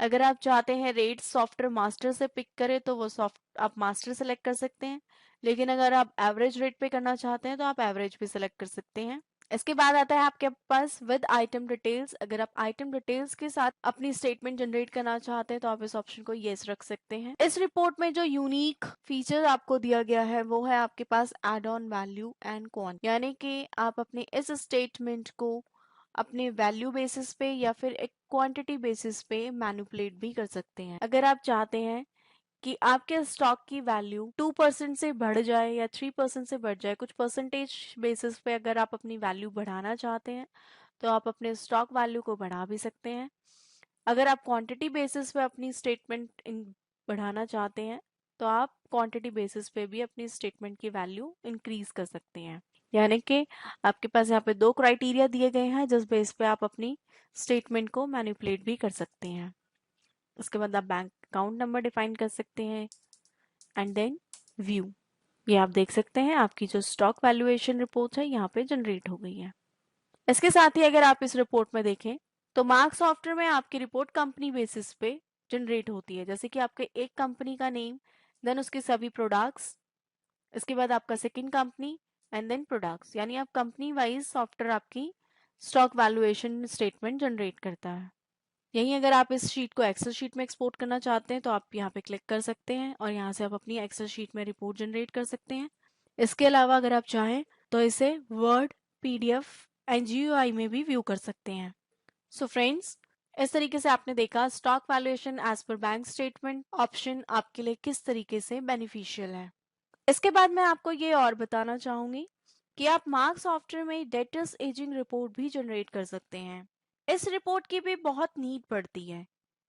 S2: अगर आप चाहते हैं रेट सॉफ्टवेयर मास्टर से पिक करे तो वो सॉफ्ट आप मास्टर सेलेक्ट कर सकते हैं, लेकिन अगर आप एवरेज रेट पे करना चाहते हैं तो आप एवरेज भी सिलेक्ट कर सकते हैं। इसके बाद आता है आपके पास विद आइटम डिटेल्स। अगर आप आइटम डिटेल्स के साथ अपनी स्टेटमेंट जनरेट करना चाहते हैं तो आप इस ऑप्शन को यस रख सकते हैं। इस रिपोर्ट में जो यूनिक फीचर आपको दिया गया है वो है आपके पास add on value and quant, यानी कि आप अपने इस स्टेटमेंट को अपने वैल्यू बेसिस पे या फिर एक क्वांटिटी बेसिस पे मैनिपुलेट भी कर सकते हैं। अगर आप चाहते हैं कि आपके स्टॉक की वैल्यू 2% से बढ़ जाए या 3% से बढ़ जाए, कुछ परसेंटेज बेसिस पे अगर आप अपनी वैल्यू बढ़ाना चाहते हैं तो आप अपने स्टॉक वैल्यू को बढ़ा भी सकते हैं। अगर आप क्वांटिटी बेसिस पे अपनी स्टेटमेंट बढ़ाना चाहते हैं तो आप क्वांटिटी बेसिस पे भी अपनी स्टेटमेंट की वैल्यू इंक्रीज कर सकते हैं। यानी कि आपके पास यहाँ पे दो क्राइटेरिया दिए गए हैं जिस बेस पे आप अपनी स्टेटमेंट को मैनिपुलेट भी कर सकते हैं। उसके बाद आप बैंक अकाउंट नंबर डिफाइन कर सकते हैं एंड देन व्यू। ये आप देख सकते हैं आपकी जो स्टॉक वैल्यूएशन रिपोर्ट है यहाँ पे जनरेट हो गई है। इसके साथ ही अगर आप इस रिपोर्ट में देखें तो मार्क सॉफ्टवेयर में आपकी रिपोर्ट कंपनी बेसिस पे जनरेट होती है, जैसे कि आपके एक कंपनी का नेम, देन उसके सभी प्रोडक्ट्स, इसके बाद आपका second company and then products, यानी आप कंपनी वाइज सॉफ्टवेयर आपकी स्टॉक वैल्यूएशन स्टेटमेंट जनरेट करता है। यहीं अगर आप इस शीट को एक्सेल शीट में एक्सपोर्ट करना चाहते हैं तो आप यहाँ पे क्लिक कर सकते हैं और यहाँ से आप अपनी एक्सेल शीट में रिपोर्ट जनरेट कर सकते हैं। इसके अलावा अगर आप चाहें तो इसे वर्ड, PDF एंड GUI में भी व्यू कर सकते हैं। सो फ्रेंड्स, इस तरीके से आपने देखा stock valuation as per bank statement option आपके लिए किस तरीके से बेनिफिशियल है। इसके बाद मैं आपको ये और बताना चाहूंगी कि आप मार्क सॉफ्टवेयर में डेटर्स एजिंग रिपोर्ट भी जनरेट कर सकते हैं। इस रिपोर्ट की भी बहुत नीड पड़ती है,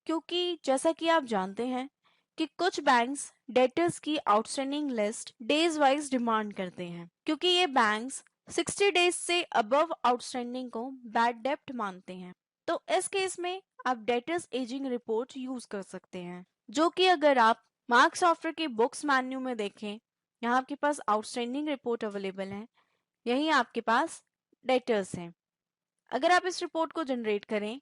S2: क्योंकि जैसा कि आप जानते हैं कि कुछ बैंक्स डेटर्स की outstanding list days wise demand करते हैं, क्योंकि ये बैंक्स 60 डेज से अबव आउटस्टैंडिंग को बैड डेप्ट मानते हैं। तो इस केस में आप डेटर्स एजिंग रिपोर्ट यूज कर सकते हैं, जो कि अगर आप मार्क सॉफ्टवेयर की बुक्स मेन्यू में देखें, यहाँ आपके पास आउटस्टैंडिंग रिपोर्ट अवेलेबल है, यहीं आपके पास डेटर्स हैं। अगर आप इस रिपोर्ट को जनरेट करें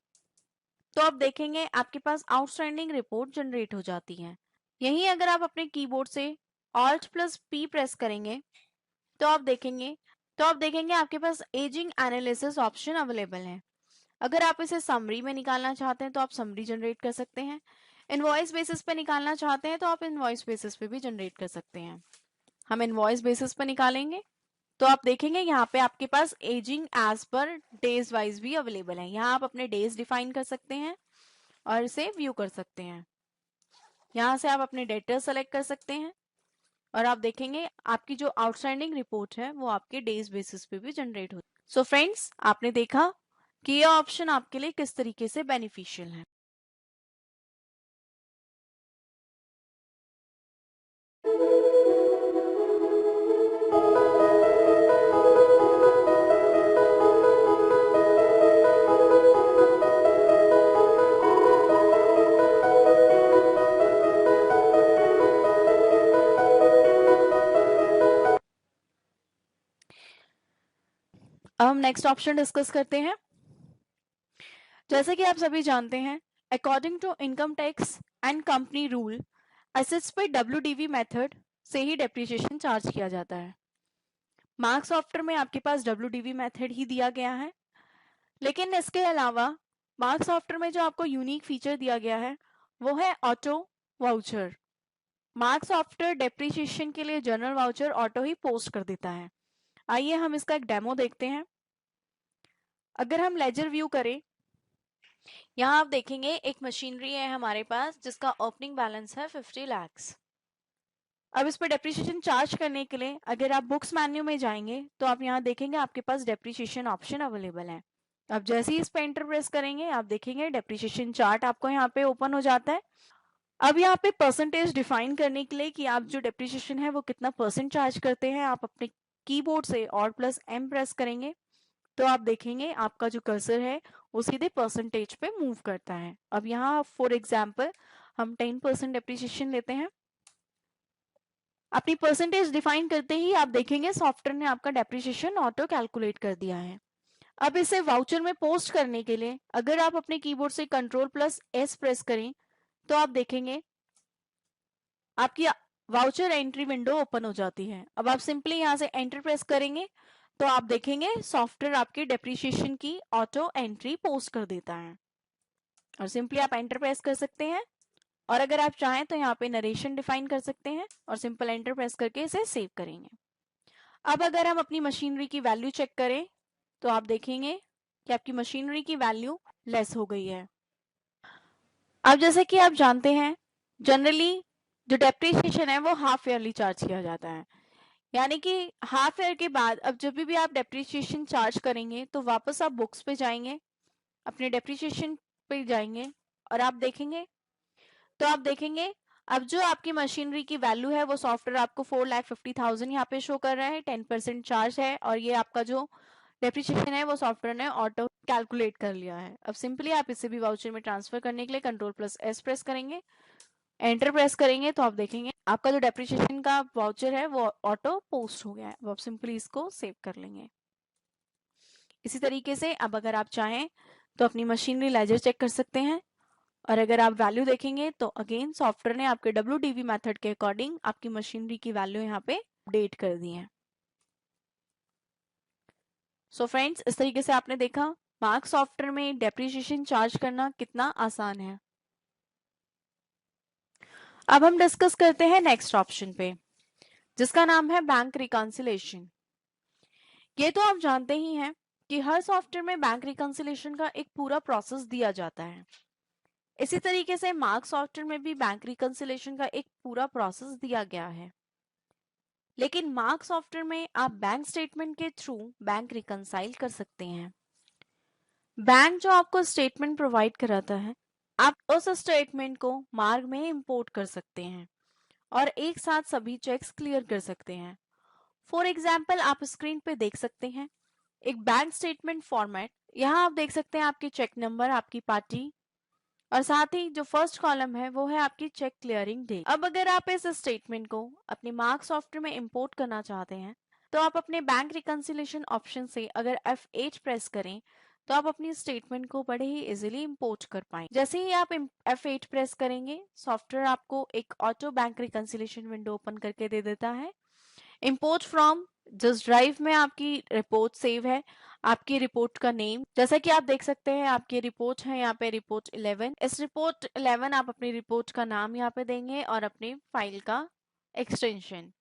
S2: तो आप देखेंगे आपके पास आउटस्टैंडिंग रिपोर्ट जनरेट हो जाती है। यहीं अगर आप अपने कीबोर्ड से ऑल्ट प्लस पी प्रेस करेंगे तो आप देखेंगे आपके पास एजिंग एनालिसिस ऑप्शन अवेलेबल है। अगर आप इसे समरी में निकालना चाहते हैं तो आप समरी जनरेट कर सकते हैं। इनवॉइस बेसिस पे निकालना चाहते हैं तो आप इनवॉइस बेसिस पे भी जनरेट कर सकते हैं। हम इनवॉइस बेसिस पे निकालेंगे तो आप देखेंगे यहाँ पे आपके पास एजिंग एज पर डेज वाइज भी अवेलेबल है। यहाँ आप अपने डेज डिफाइन कर सकते हैं और इसे व्यू कर सकते हैं। यहाँ से आप अपने डेटर सेलेक्ट कर सकते हैं और आप देखेंगे आपकी जो आउटस्टैंडिंग रिपोर्ट है वो आपके डेज बेसिस पे भी जनरेट होती है। सो फ्रेंड्स, आपने देखा कि यह ऑप्शन आपके लिए किस तरीके से बेनिफिशियल है। अब हम नेक्स्ट ऑप्शन डिस्कस करते हैं। जैसे कि आप सभी जानते हैं, according to income tax and company rule, assets पे WDV मेथड से ही डेप्रिसिएशन चार्ज किया जाता है। मार्क्स सॉफ्टवेयर में आपके पास WDV मेथड ही दिया गया है, लेकिन इसके अलावा मार्क्स सॉफ्टवेयर में जो आपको यूनिक फीचर दिया गया है वो है auto voucher. Marks software depreciation के लिए जनरल वाउचर ऑटो ही पोस्ट कर देता है। आइए हम इसका एक डेमो देखते हैं। अगर हम लेजर व्यू करें, यहाँ आप देखेंगे एक मशीनरी है हमारे पास जिसका ओपनिंग बैलेंस है 50 lakhs। अब इस पर डेप्रिसिएशन चार्ज करने के लिए अगर आप बुक्स मेन्यू में जाएंगे तो आप यहाँ देखेंगे आपके पास डेप्रिसिएशन ऑप्शन अवेलेबल है। अब जैसे ही इस पे एंटर प्रेस करेंगे आप देखेंगे डेप्रिसिएशन चार्ट आपको यहाँ पे ओपन हो जाता है। अब यहाँ पे परसेंटेज डिफाइन करने के लिए कि आप जो डेप्रिसिएशन है वो कितना परसेंट चार्ज करते हैं, आप अपने कीबोर्ड से Alt+M प्रेस करेंगे तो आप देखेंगे आपका जो कर्सर है वो सीधे परसेंटेज पे मूव करता है। अब यहाँ फॉर एग्जाम्पल हम 10% डेप्रिसिएशन लेते हैं। अपनी परसेंटेज डिफाइन करते ही आप देखेंगे सॉफ्टवेयर ने आपका डेप्रिसिएशन ऑटो कैलकुलेट कर दिया है। अब इसे वाउचर में पोस्ट करने के लिए अगर आप अपने कीबोर्ड से Ctrl+S प्रेस करें तो आप देखेंगे आपकी वाउचर एंट्री विंडो ओपन हो जाती है। अब आप सिंपली यहाँ से एंटर प्रेस करेंगे तो आप देखेंगे सॉफ्टवेयर आपके डेप्रिसिएशन की ऑटो एंट्री पोस्ट कर देता है और सिंपली आप एंटर प्रेस कर सकते हैं। और अगर आप चाहें तो यहाँ पे नरेशन डिफाइन कर सकते हैं और सिंपल एंटर प्रेस करके इसे सेव करेंगे। अब अगर हम अपनी मशीनरी की वैल्यू चेक करें तो आप देखेंगे कि आपकी मशीनरी की वैल्यू लेस हो गई है। अब जैसे कि आप जानते हैं जनरली जो डेप्रिसिएशन है वो हाफ ईयरली चार्ज किया जाता है, यानी कि हाफ ईयर के बाद अब जब भी आप डेप्रिसिएशन चार्ज करेंगे तो वापस आप बुक्स पे जाएंगे, अपने डेप्रिसिएशन पे जाएंगे और आप देखेंगे अब जो आपकी मशीनरी की वैल्यू है वो सॉफ्टवेयर आपको 4,50,000 यहाँ पे शो कर रहा है। 10% चार्ज है और ये आपका जो डेप्रिसिएशन है वो सॉफ्टवेयर ने ऑटो कैलकुलेट कर लिया है। अब सिंपली आप इसे भी वाउचर में ट्रांसफर करने के लिए Ctrl+S प्रेस करेंगे, एंटर प्रेस करेंगे तो आप देखेंगे आपका जो डेप्रिसिएशन का वाउचर है वो ऑटो पोस्ट हो गया है। अब आप सिंपली इसको सेव कर लेंगे। इसी तरीके से अब अगर आप चाहें तो अपनी मशीनरी लेजर चेक कर सकते हैं और अगर आप वैल्यू देखेंगे तो अगेन सॉफ्टवेयर ने आपके WDV मेथड के अकॉर्डिंग आपकी मशीनरी की वैल्यू यहाँ पे अपडेट कर दी है। सो फ्रेंड्स, इस तरीके से आपने देखा मार्क्स सॉफ्टवेयर में डेप्रिसिएशन चार्ज करना कितना आसान है। अब हम डिस्कस करते हैं नेक्स्ट ऑप्शन पे जिसका नाम है बैंक रिकॉन्सिलेशन। ये तो आप जानते ही हैं कि हर सॉफ्टवेयर में बैंक रिकॉन्सिलेशन का एक पूरा प्रोसेस दिया जाता है। इसी तरीके से मार्क्स सॉफ्टवेयर में भी बैंक रिकॉन्सिलेशन का एक पूरा प्रोसेस दिया गया है, लेकिन मार्क्स सॉफ्टवेयर में आप बैंक स्टेटमेंट के थ्रू बैंक रिकॉन्साइल कर सकते हैं। बैंक जो आपको स्टेटमेंट प्रोवाइड कराता है, आप उस स्टेटमेंट को मार्क में इंपोर्ट कर सकते हैं और एक साथ सभी चेक्स क्लियर कर सकते हैं। फॉर एग्जाम्पल आप स्क्रीन पे देख सकते हैं एक बैंक स्टेटमेंट फॉर्मेट। यहाँ आप देख सकते हैं आपकी चेक नंबर, आपकी पार्टी और साथ ही जो फर्स्ट कॉलम है वो है आपकी चेक क्लियरिंग डेट। अब अगर आप इस स्टेटमेंट को अपने मार्क्स सॉफ्टवेयर में इंपोर्ट करना चाहते हैं तो आप अपने बैंक रिकॉन्सिलेशन ऑप्शन से अगर F8 प्रेस करें तो आप अपनी स्टेटमेंट को बड़े ही इजीली इंपोर्ट कर पाएंगे। जैसे ही आप F8 प्रेस करेंगे, सॉफ्टवेयर आपको एक auto bank reconciliation window open करके दे देता है। इंपोर्ट फ्रॉम जिस ड्राइव में आपकी रिपोर्ट सेव है, आपकी रिपोर्ट का नेम, जैसा कि आप देख सकते हैं आपकी रिपोर्ट है यहाँ पे रिपोर्ट 11। इस रिपोर्ट 11 आप अपनी रिपोर्ट का नाम यहाँ पे देंगे और अपनी फाइल का एक्सटेंशन।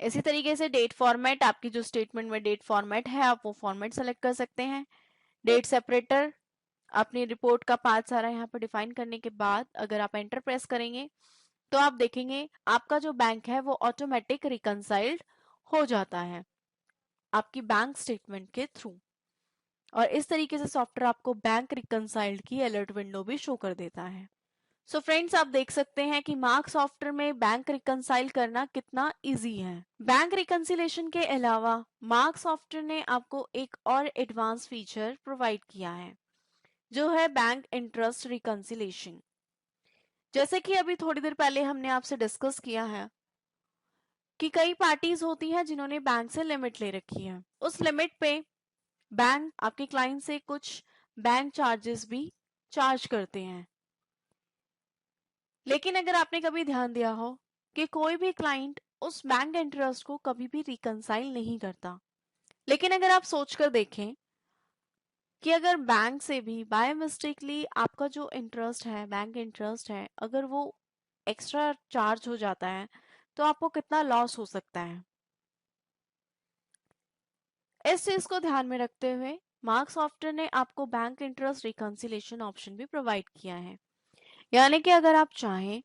S2: इसी तरीके से डेट फॉर्मेट, आपकी जो स्टेटमेंट में डेट फॉर्मेट है आप वो फॉर्मेट सेलेक्ट कर सकते हैं। डेट सेपरेटर, अपनी रिपोर्ट का पाथ सारा यहाँ पर डिफाइन करने के बाद अगर आप एंटर प्रेस करेंगे तो आप देखेंगे आपका जो बैंक है वो ऑटोमेटिक रिकंसाइल्ड हो जाता है आपकी बैंक स्टेटमेंट के थ्रू। और इस तरीके से सॉफ्टवेयर आपको बैंक रिकंसाइल्ड की अलर्ट विंडो भी शो कर देता है। सो फ्रेंड्स, आप देख सकते हैं कि मार्क सॉफ्टवेयर में बैंक रिकंसाइल करना कितना इजी है। बैंक रिकंसिलेशन के अलावा मार्क सॉफ्टवेयर ने आपको एक और एडवांस फीचर प्रोवाइड किया है जो है बैंक इंटरेस्ट रिकंसिलेशन। जैसे कि अभी थोड़ी देर पहले हमने आपसे डिस्कस किया है कि कई पार्टीज होती हैं जिन्होंने बैंक से लिमिट ले रखी है। उस लिमिट पे बैंक आपके क्लाइंट से कुछ बैंक चार्जेस भी चार्ज करते हैं। लेकिन अगर आपने कभी ध्यान दिया हो कि कोई भी क्लाइंट उस बैंक इंटरेस्ट को कभी भी रिकंसाइल नहीं करता, लेकिन अगर आप सोचकर देखें कि अगर बैंक से भी बाय मिस्टेकली आपका जो इंटरेस्ट है, बैंक इंटरेस्ट है, अगर वो एक्स्ट्रा चार्ज हो जाता है तो आपको कितना लॉस हो सकता है। इस चीज को ध्यान में रखते हुए मार्क सॉफ्टवेयर ने आपको बैंक इंटरेस्ट रिकंसिलेशन ऑप्शन भी प्रोवाइड किया है। यानी कि अगर आप चाहें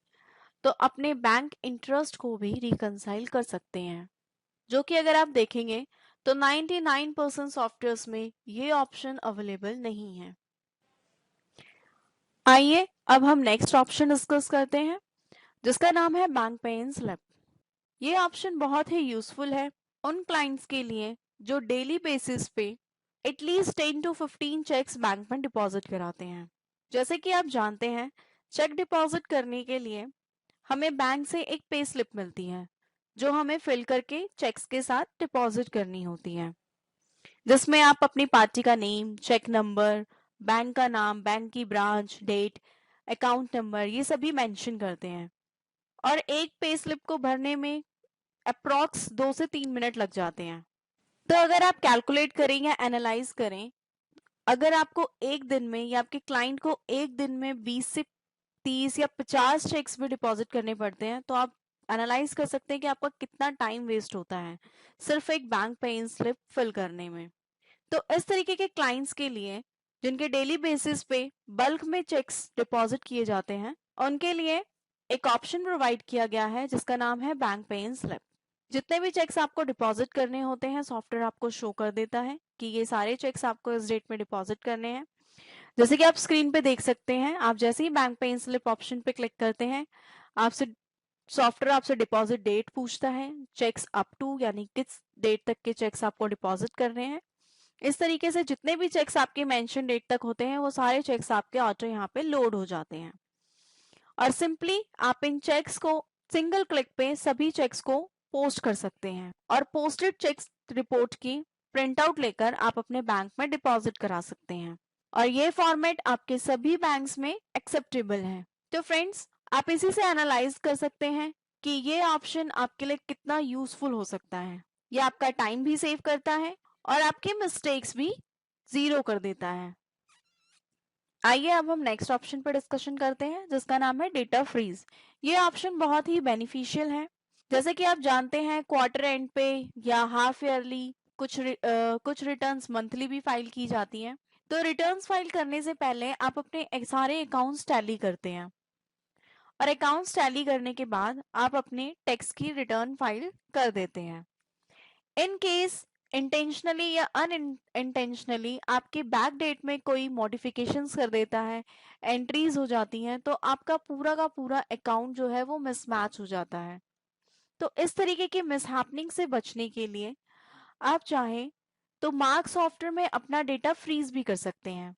S2: तो अपने बैंक इंटरेस्ट को भी रिकंसाइल कर सकते हैं, जो कि अगर आप देखेंगे तो 99% सॉफ्टवेयर्स में ये ऑप्शन अवेलेबल नहीं है। आइए अब हम नेक्स्ट ऑप्शन डिस्कस करते हैं जिसका नाम है बैंक पे इन स्लिप। ये ऑप्शन बहुत ही यूजफुल है उन क्लाइंट्स के लिए जो डेली बेसिस पे एटलीस्ट 10 to 15 चेक्स बैंक में डिपॉजिट कराते हैं। जैसे कि आप जानते हैं, चेक डिपॉजिट करने के लिए हमें बैंक से एक पे स्लिप मिलती है जो हमें फिल करके चेक्स के साथ डिपॉजिट करनी होती है, जिसमें आप अपनी पार्टी का नेम, चेक नंबर, बैंक का नाम, बैंक की ब्रांच, डेट, अकाउंट नंबर, ये सभी मेंशन करते हैं। और एक पे स्लिप को भरने में अप्रॉक्स 2 से 3 मिनट लग जाते हैं। तो अगर आप कैलकुलेट करें या एनालाइज करें, अगर आपको एक दिन में या आपके क्लाइंट को एक दिन में 20 से 30 या 50 चेक्स भी डिपॉजिट करने पड़ते हैं, तो आप एनालाइज कर सकते हैं कि आपका कितना टाइम वेस्ट होता है सिर्फ एक बैंक पे इन स्लिप फिल करने में। तो इस तरीके के क्लाइंट्स के लिए जिनके डेली बेसिस पे बल्क में चेक्स डिपॉजिट किए जाते हैं, उनके लिए एक ऑप्शन प्रोवाइड किया गया है जिसका नाम है बैंक पे इन स्लिप। जितने भी चेक्स आपको डिपॉजिट करने होते हैं, सॉफ्टवेयर आपको शो कर देता है कि ये सारे चेक्स आपको इस डेट में डिपॉजिट करने हैं। जैसे कि आप स्क्रीन पे देख सकते हैं, आप जैसे ही बैंक पे इन स्लिप ऑप्शन पे क्लिक करते हैं, आपसे सॉफ्टवेयर आपसे डिपॉजिट डेट पूछता है, चेक्स अप टू यानी किस डेट तक के चेक्स आपको डिपॉजिट करने हैं। इस तरीके से जितने भी चेक्स आपके मेंशन डेट तक होते हैं वो सारे चेक्स आपके ऑटो यहाँ पे लोड हो जाते हैं। और सिंपली आप इन चेक्स को सिंगल क्लिक पे सभी चेक्स को पोस्ट कर सकते हैं और पोस्टेड चेक्स रिपोर्ट की प्रिंट आउट लेकर आप अपने बैंक में डिपॉजिट करा सकते हैं। और ये फॉर्मेट आपके सभी बैंक्स में एक्सेप्टेबल है। तो फ्रेंड्स, आप इसी से एनालाइज कर सकते हैं कि ये ऑप्शन आपके लिए कितना यूजफुल हो सकता है। ये आपका टाइम भी सेव करता है और आपके मिस्टेक्स भी जीरो कर देता है। आइए अब हम नेक्स्ट ऑप्शन पर डिस्कशन करते हैं जिसका नाम है डेटा फ्रीज। ये ऑप्शन बहुत ही बेनिफिशियल है। जैसे कि आप जानते हैं, क्वार्टर एंड पे या हाफ ईयरली कुछ रिटर्न्स मंथली भी फाइल की जाती हैं। तो रिटर्न्स फाइल करने से पहले आप अपने सारे अकाउंट्स टैली करते हैं और अकाउंट्स टैली करने के बाद आप अपने टैक्स की रिटर्न फाइल कर देते हैं। इन केस इंटेंशनली या अनइंटेंशनली आपके बैक डेट में कोई मॉडिफिकेशंस कर देता है, एंट्रीज हो जाती हैं, तो आपका पूरा का पूरा अकाउंट जो है वो मिसमैच हो जाता है। तो इस तरीके के मिसहैपनिंग से बचने के लिए आप चाहें तो मार्क सॉफ्टवेयर में अपना डेटा फ्रीज भी कर सकते हैं।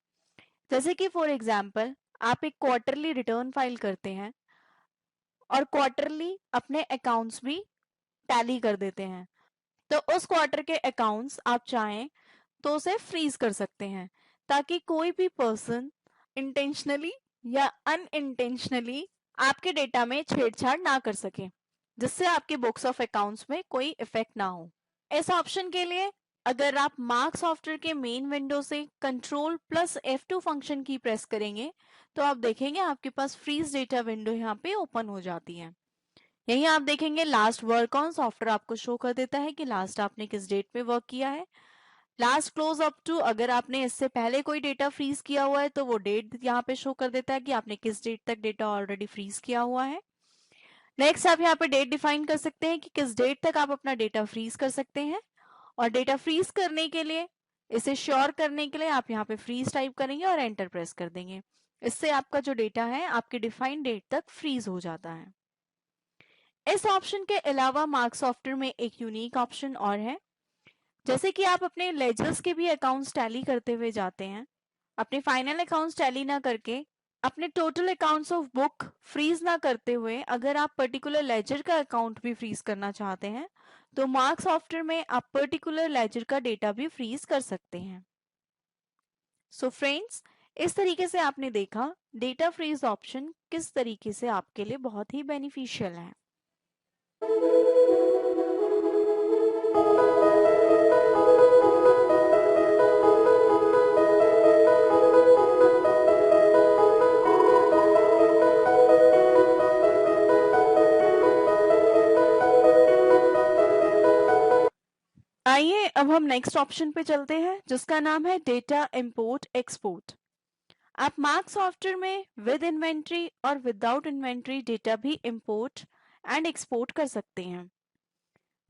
S2: जैसे कि फॉर एग्जाम्पल, आप एक क्वार्टरली रिटर्न फाइल करते हैं और क्वार्टरली अपने अकाउंट्स भी टैली कर देते हैं, तो उस क्वार्टर के अकाउंट्स आप चाहें तो उसे फ्रीज कर सकते हैं ताकि कोई भी पर्सन इंटेंशनली या अनइंटेंशनली आपके डेटा में छेड़छाड़ ना कर सके, जिससे आपके बुक्स ऑफ अकाउंट्स में कोई इफेक्ट ना हो। इस ऑप्शन के लिए अगर आप मार्क सॉफ्टवेयर के मेन विंडो से कंट्रोल प्लस F2 फंक्शन की प्रेस करेंगे तो आप देखेंगे आपके पास फ्रीज डेटा विंडो यहाँ पे ओपन हो जाती है। यहीं आप देखेंगे लास्ट वर्क ऑन सॉफ्टवेयर आपको शो कर देता है कि लास्ट आपने किस डेट पे वर्क किया है। लास्ट क्लोज अप टू, अगर आपने इससे पहले कोई डेटा फ्रीज किया हुआ है तो वो डेट यहाँ पे शो कर देता है कि आपने किस डेट तक डेटा ऑलरेडी फ्रीज किया हुआ है। नेक्स्ट आप यहाँ पे डेट डिफाइन कर सकते हैं कि किस डेट तक आप अपना डेटा फ्रीज कर सकते हैं, और डेटा फ्रीज करने के लिए, इसे श्योर करने के लिए आप यहाँ पे फ्रीज टाइप करेंगे और एंटर प्रेस कर देंगे। इससे आपका जो डेटा है आपके डिफाइंड डेट तक फ्रीज हो जाता है। इस ऑप्शन के अलावा मार्क सॉफ्टवेयर में एक यूनिक ऑप्शन और है। जैसे कि आप अपने लेजर्स के भी अकाउंट्स टैली करते हुए जाते हैं, अपने फाइनल अकाउंट्स टैली ना करके, अपने total accounts of book freeze ना करते हुए अगर आप पर्टिकुलर लेजर का अकाउंट भी फ्रीज करना चाहते हैं तो मार्क सॉफ्टवेयर में आप पर्टिकुलर लेजर का डेटा भी फ्रीज कर सकते हैं। सो फ्रेंड्स, इस तरीके से आपने देखा डेटा फ्रीज ऑप्शन किस तरीके से आपके लिए बहुत ही बेनिफिशियल है। आइए अब हम नेक्स्ट ऑप्शन पे चलते हैं जिसका नाम है डेटा इंपोर्ट एक्सपोर्ट। आप मार्क सॉफ्टवेयर में विद इन्वेंट्री और विदाउट इन्वेंट्री डेटा भी इंपोर्ट एंड एक्सपोर्ट कर सकते हैं।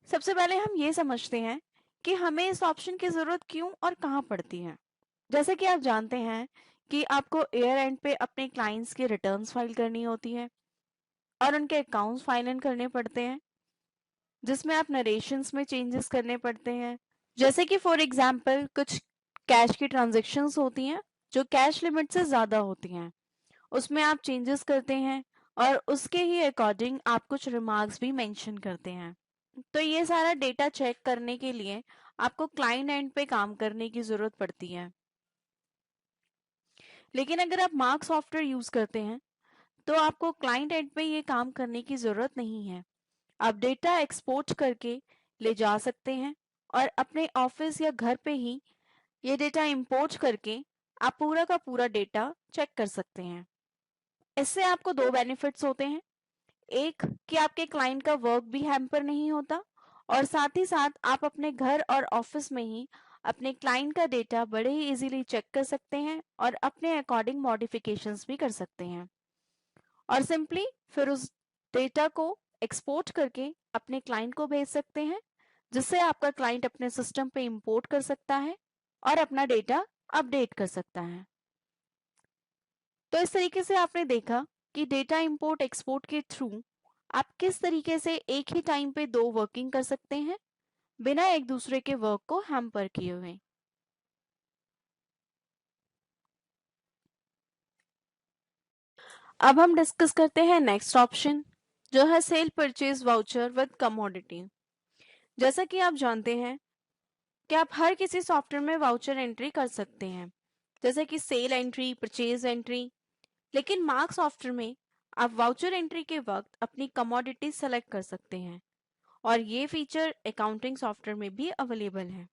S2: सबसे पहले हम ये समझते हैं कि हमें इस ऑप्शन की जरूरत क्यों और कहाँ पड़ती है। जैसे कि आप जानते हैं कि आपको ईयर एंड पे अपने क्लाइंट्स की रिटर्न्स फाइल करनी होती है और उनके अकाउंट्स फाइल इन करने पड़ते हैं, जिसमें आप नरेशंस में चेंजेस करने पड़ते हैं। जैसे कि फॉर एग्जांपल कुछ कैश की ट्रांजैक्शंस होती हैं जो कैश लिमिट से ज़्यादा होती हैं, उसमें आप चेंजेस करते हैं और उसके ही अकॉर्डिंग आप कुछ रिमार्क्स भी मेंशन करते हैं। तो ये सारा डेटा चेक करने के लिए आपको क्लाइंट एंड पे काम करने की ज़रूरत पड़ती है। लेकिन अगर आप मार्क सॉफ्टवेयर यूज़ करते हैं तो आपको क्लाइंट एंड पे ये काम करने की ज़रूरत नहीं है। आप डेटा एक्सपोर्ट करके ले जा सकते हैं और अपने ऑफिस या घर पे ही ये डेटा इंपोर्ट करके आप पूरा का पूरा डेटा चेक कर सकते हैं। इससे आपको दो बेनिफिट्स होते हैं। एक कि आपके क्लाइंट का वर्क भी हैम्पर नहीं होता, और साथ ही साथ आप अपने घर और ऑफिस में ही अपने क्लाइंट का डेटा बड़े ही इजीली चेक कर सकते हैं और अपने अकॉर्डिंग मॉडिफिकेशंस भी कर सकते हैं, और सिंपली फिर उस डेटा को एक्सपोर्ट करके अपने क्लाइंट को भेज सकते हैं, जिससे आपका क्लाइंट अपने सिस्टम पे इंपोर्ट कर सकता है और अपना डेटा अपडेट कर सकता है। तो इस तरीके से आपने देखा कि डेटा इंपोर्ट एक्सपोर्ट के थ्रू आप किस तरीके से एक ही टाइम पे दो वर्किंग कर सकते हैं बिना एक दूसरे के वर्क को हैम्पर किए हुए। अब हम डिस्कस करते हैं नेक्स्ट ऑप्शन जो है cell purchase voucher with commodity. जैसा कि आप जानते हैं कि आप हर किसी सॉफ्टवेयर में वाउचर एंट्री कर सकते हैं, जैसे कि सेल एंट्री, परचेज एंट्री। लेकिन मार्क सॉफ्टवेयर में आप वाउचर एंट्री के वक्त अपनी कमोडिटी सेलेक्ट कर सकते हैं, और ये फीचर अकाउंटिंग सॉफ्टवेयर में भी अवेलेबल है।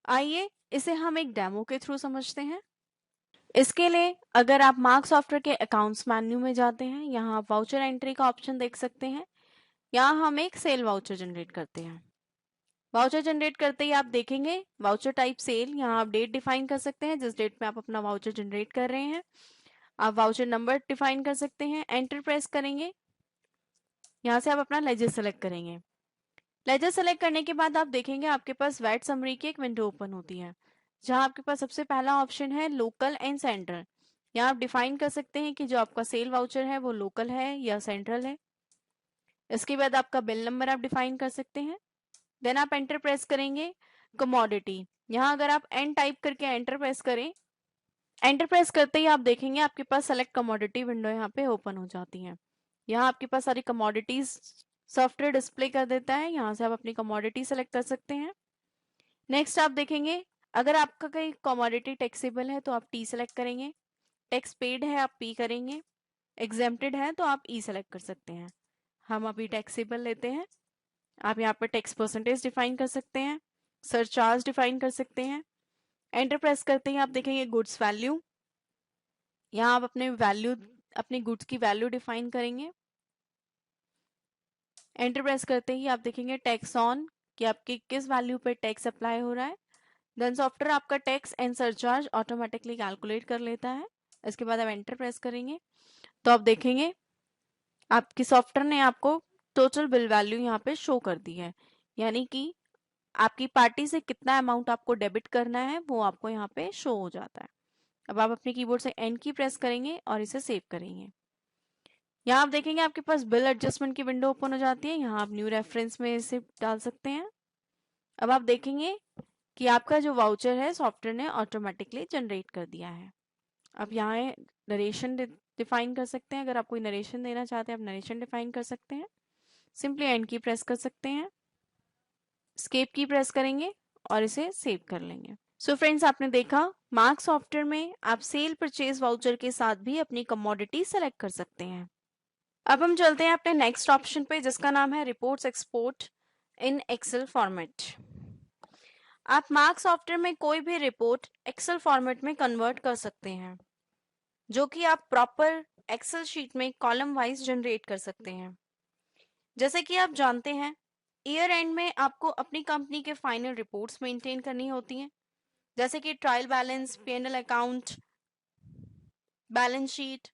S2: आइए इसे हम एक डेमो के थ्रू समझते हैं। इसके लिए अगर आप मार्क सॉफ्टवेयर के अकाउंट्स मेन्यू में जाते हैं, यहाँ आप वाउचर एंट्री का ऑप्शन देख सकते हैं। यहाँ हम एक सेल वाउचर जनरेट करते हैं। वाउचर जनरेट करते ही आप देखेंगे वाउचर टाइप सेल। यहाँ आप डेट डिफाइन कर सकते हैं जिस डेट में आप अपना वाउचर जनरेट कर रहे हैं। आप वाउचर नंबर डिफाइन कर सकते हैं, एंटर प्रेस करेंगे। यहाँ से आप अपना लेजर सेलेक्ट करेंगे। लेजर सेलेक्ट करने के बाद आप देखेंगे आपके पास वैट समरी की एक विंडो ओपन होती है, जहाँ आपके पास सबसे पहला ऑप्शन है लोकल एंड सेंट्रल। यहाँ आप डिफाइन कर सकते हैं कि जो आपका सेल वाउचर है वो लोकल है या सेंट्रल है। इसके बाद आपका बिल नंबर आप डिफाइन कर सकते हैं। देन आप एंटर प्रेस करेंगे। कमोडिटी, यहाँ अगर आप एन टाइप करके एंटर प्रेस करें, एंटर प्रेस करते ही आप देखेंगे आपके पास सेलेक्ट कमोडिटी विंडो यहाँ पे ओपन हो जाती है। यहाँ आपके पास सारी कमोडिटीज सॉफ्टवेयर डिस्प्ले कर देता है। यहाँ से आप अपनी कमोडिटी सेलेक्ट कर सकते हैं। नेक्स्ट आप देखेंगे अगर आपका कहीं कमोडिटी टैक्सेबल है तो आप टी सेलेक्ट करेंगे, टैक्स पेड है आप पी करेंगे, एग्जेम्प्टेड है तो आप ई सेलेक्ट कर सकते हैं। हम अभी टैक्सेबल लेते हैं। आप यहाँ पर टैक्स परसेंटेज डिफाइन कर सकते हैं, सरचार्ज डिफाइन कर सकते हैं। एंटर प्रेस करते ही आप देखेंगे गुड्स वैल्यू, यहाँ आप अपने गुड्स की वैल्यू डिफाइन करेंगे। एंटर प्रेस करते ही आप देखेंगे टैक्स ऑन कि आपकी किस वैल्यू पर टैक्स अप्लाई हो रहा है। देन सॉफ्टवेयर आपका tax and surcharge automatically calculate कर लेता है। इसके बाद आप एंटर प्रेस करेंगे तो आप देखेंगे आपकी सॉफ्टवेयर ने आपको टोटल बिल वैल्यू यहाँ पे शो कर दी है, यानी कि आपकी पार्टी से कितना अमाउंट आपको डेबिट करना है वो आपको यहाँ पे शो हो जाता है। अब आप अपने कीबोर्ड से एंड की प्रेस करेंगे और इसे सेव करेंगे। यहाँ आप देखेंगे आपके पास बिल एडजस्टमेंट की विंडो ओपन हो जाती है। यहाँ आप न्यू रेफरेंस में इसे डाल सकते हैं। अब आप देखेंगे कि आपका जो वाउचर है सॉफ्टवेयर ने ऑटोमेटिकली जनरेट कर दिया है। अब यहाँ नरेशन डिफाइन कर सकते हैं। अगर आप कोई नरेशन देना चाहते हैं आप नरेशन डिफाइन कर सकते हैं। सिंपली एंड की प्रेस कर सकते हैं, एस्केप की प्रेस करेंगे और इसे सेव कर लेंगे। सो फ्रेंड्स, आपने देखा मार्क सॉफ्टवेयर में आप सेल परचेज वाउचर के साथ भी अपनी कमोडिटी सेलेक्ट कर सकते हैं। अब हम चलते हैं अपने नेक्स्ट ऑप्शन पे जिसका नाम है reports export in excel format. आप मार्क सॉफ्टवेयर में कोई भी रिपोर्ट एक्सेल फॉर्मेट में कन्वर्ट कर सकते हैं, जो कि आप प्रॉपर एक्सेल शीट में कॉलम वाइज जनरेट कर सकते हैं। जैसे कि आप जानते हैं ईयर एंड में आपको अपनी कंपनी के फाइनल रिपोर्ट्स मेंटेन करनी होती हैं, जैसे कि trial balance, PNL account, balance sheet,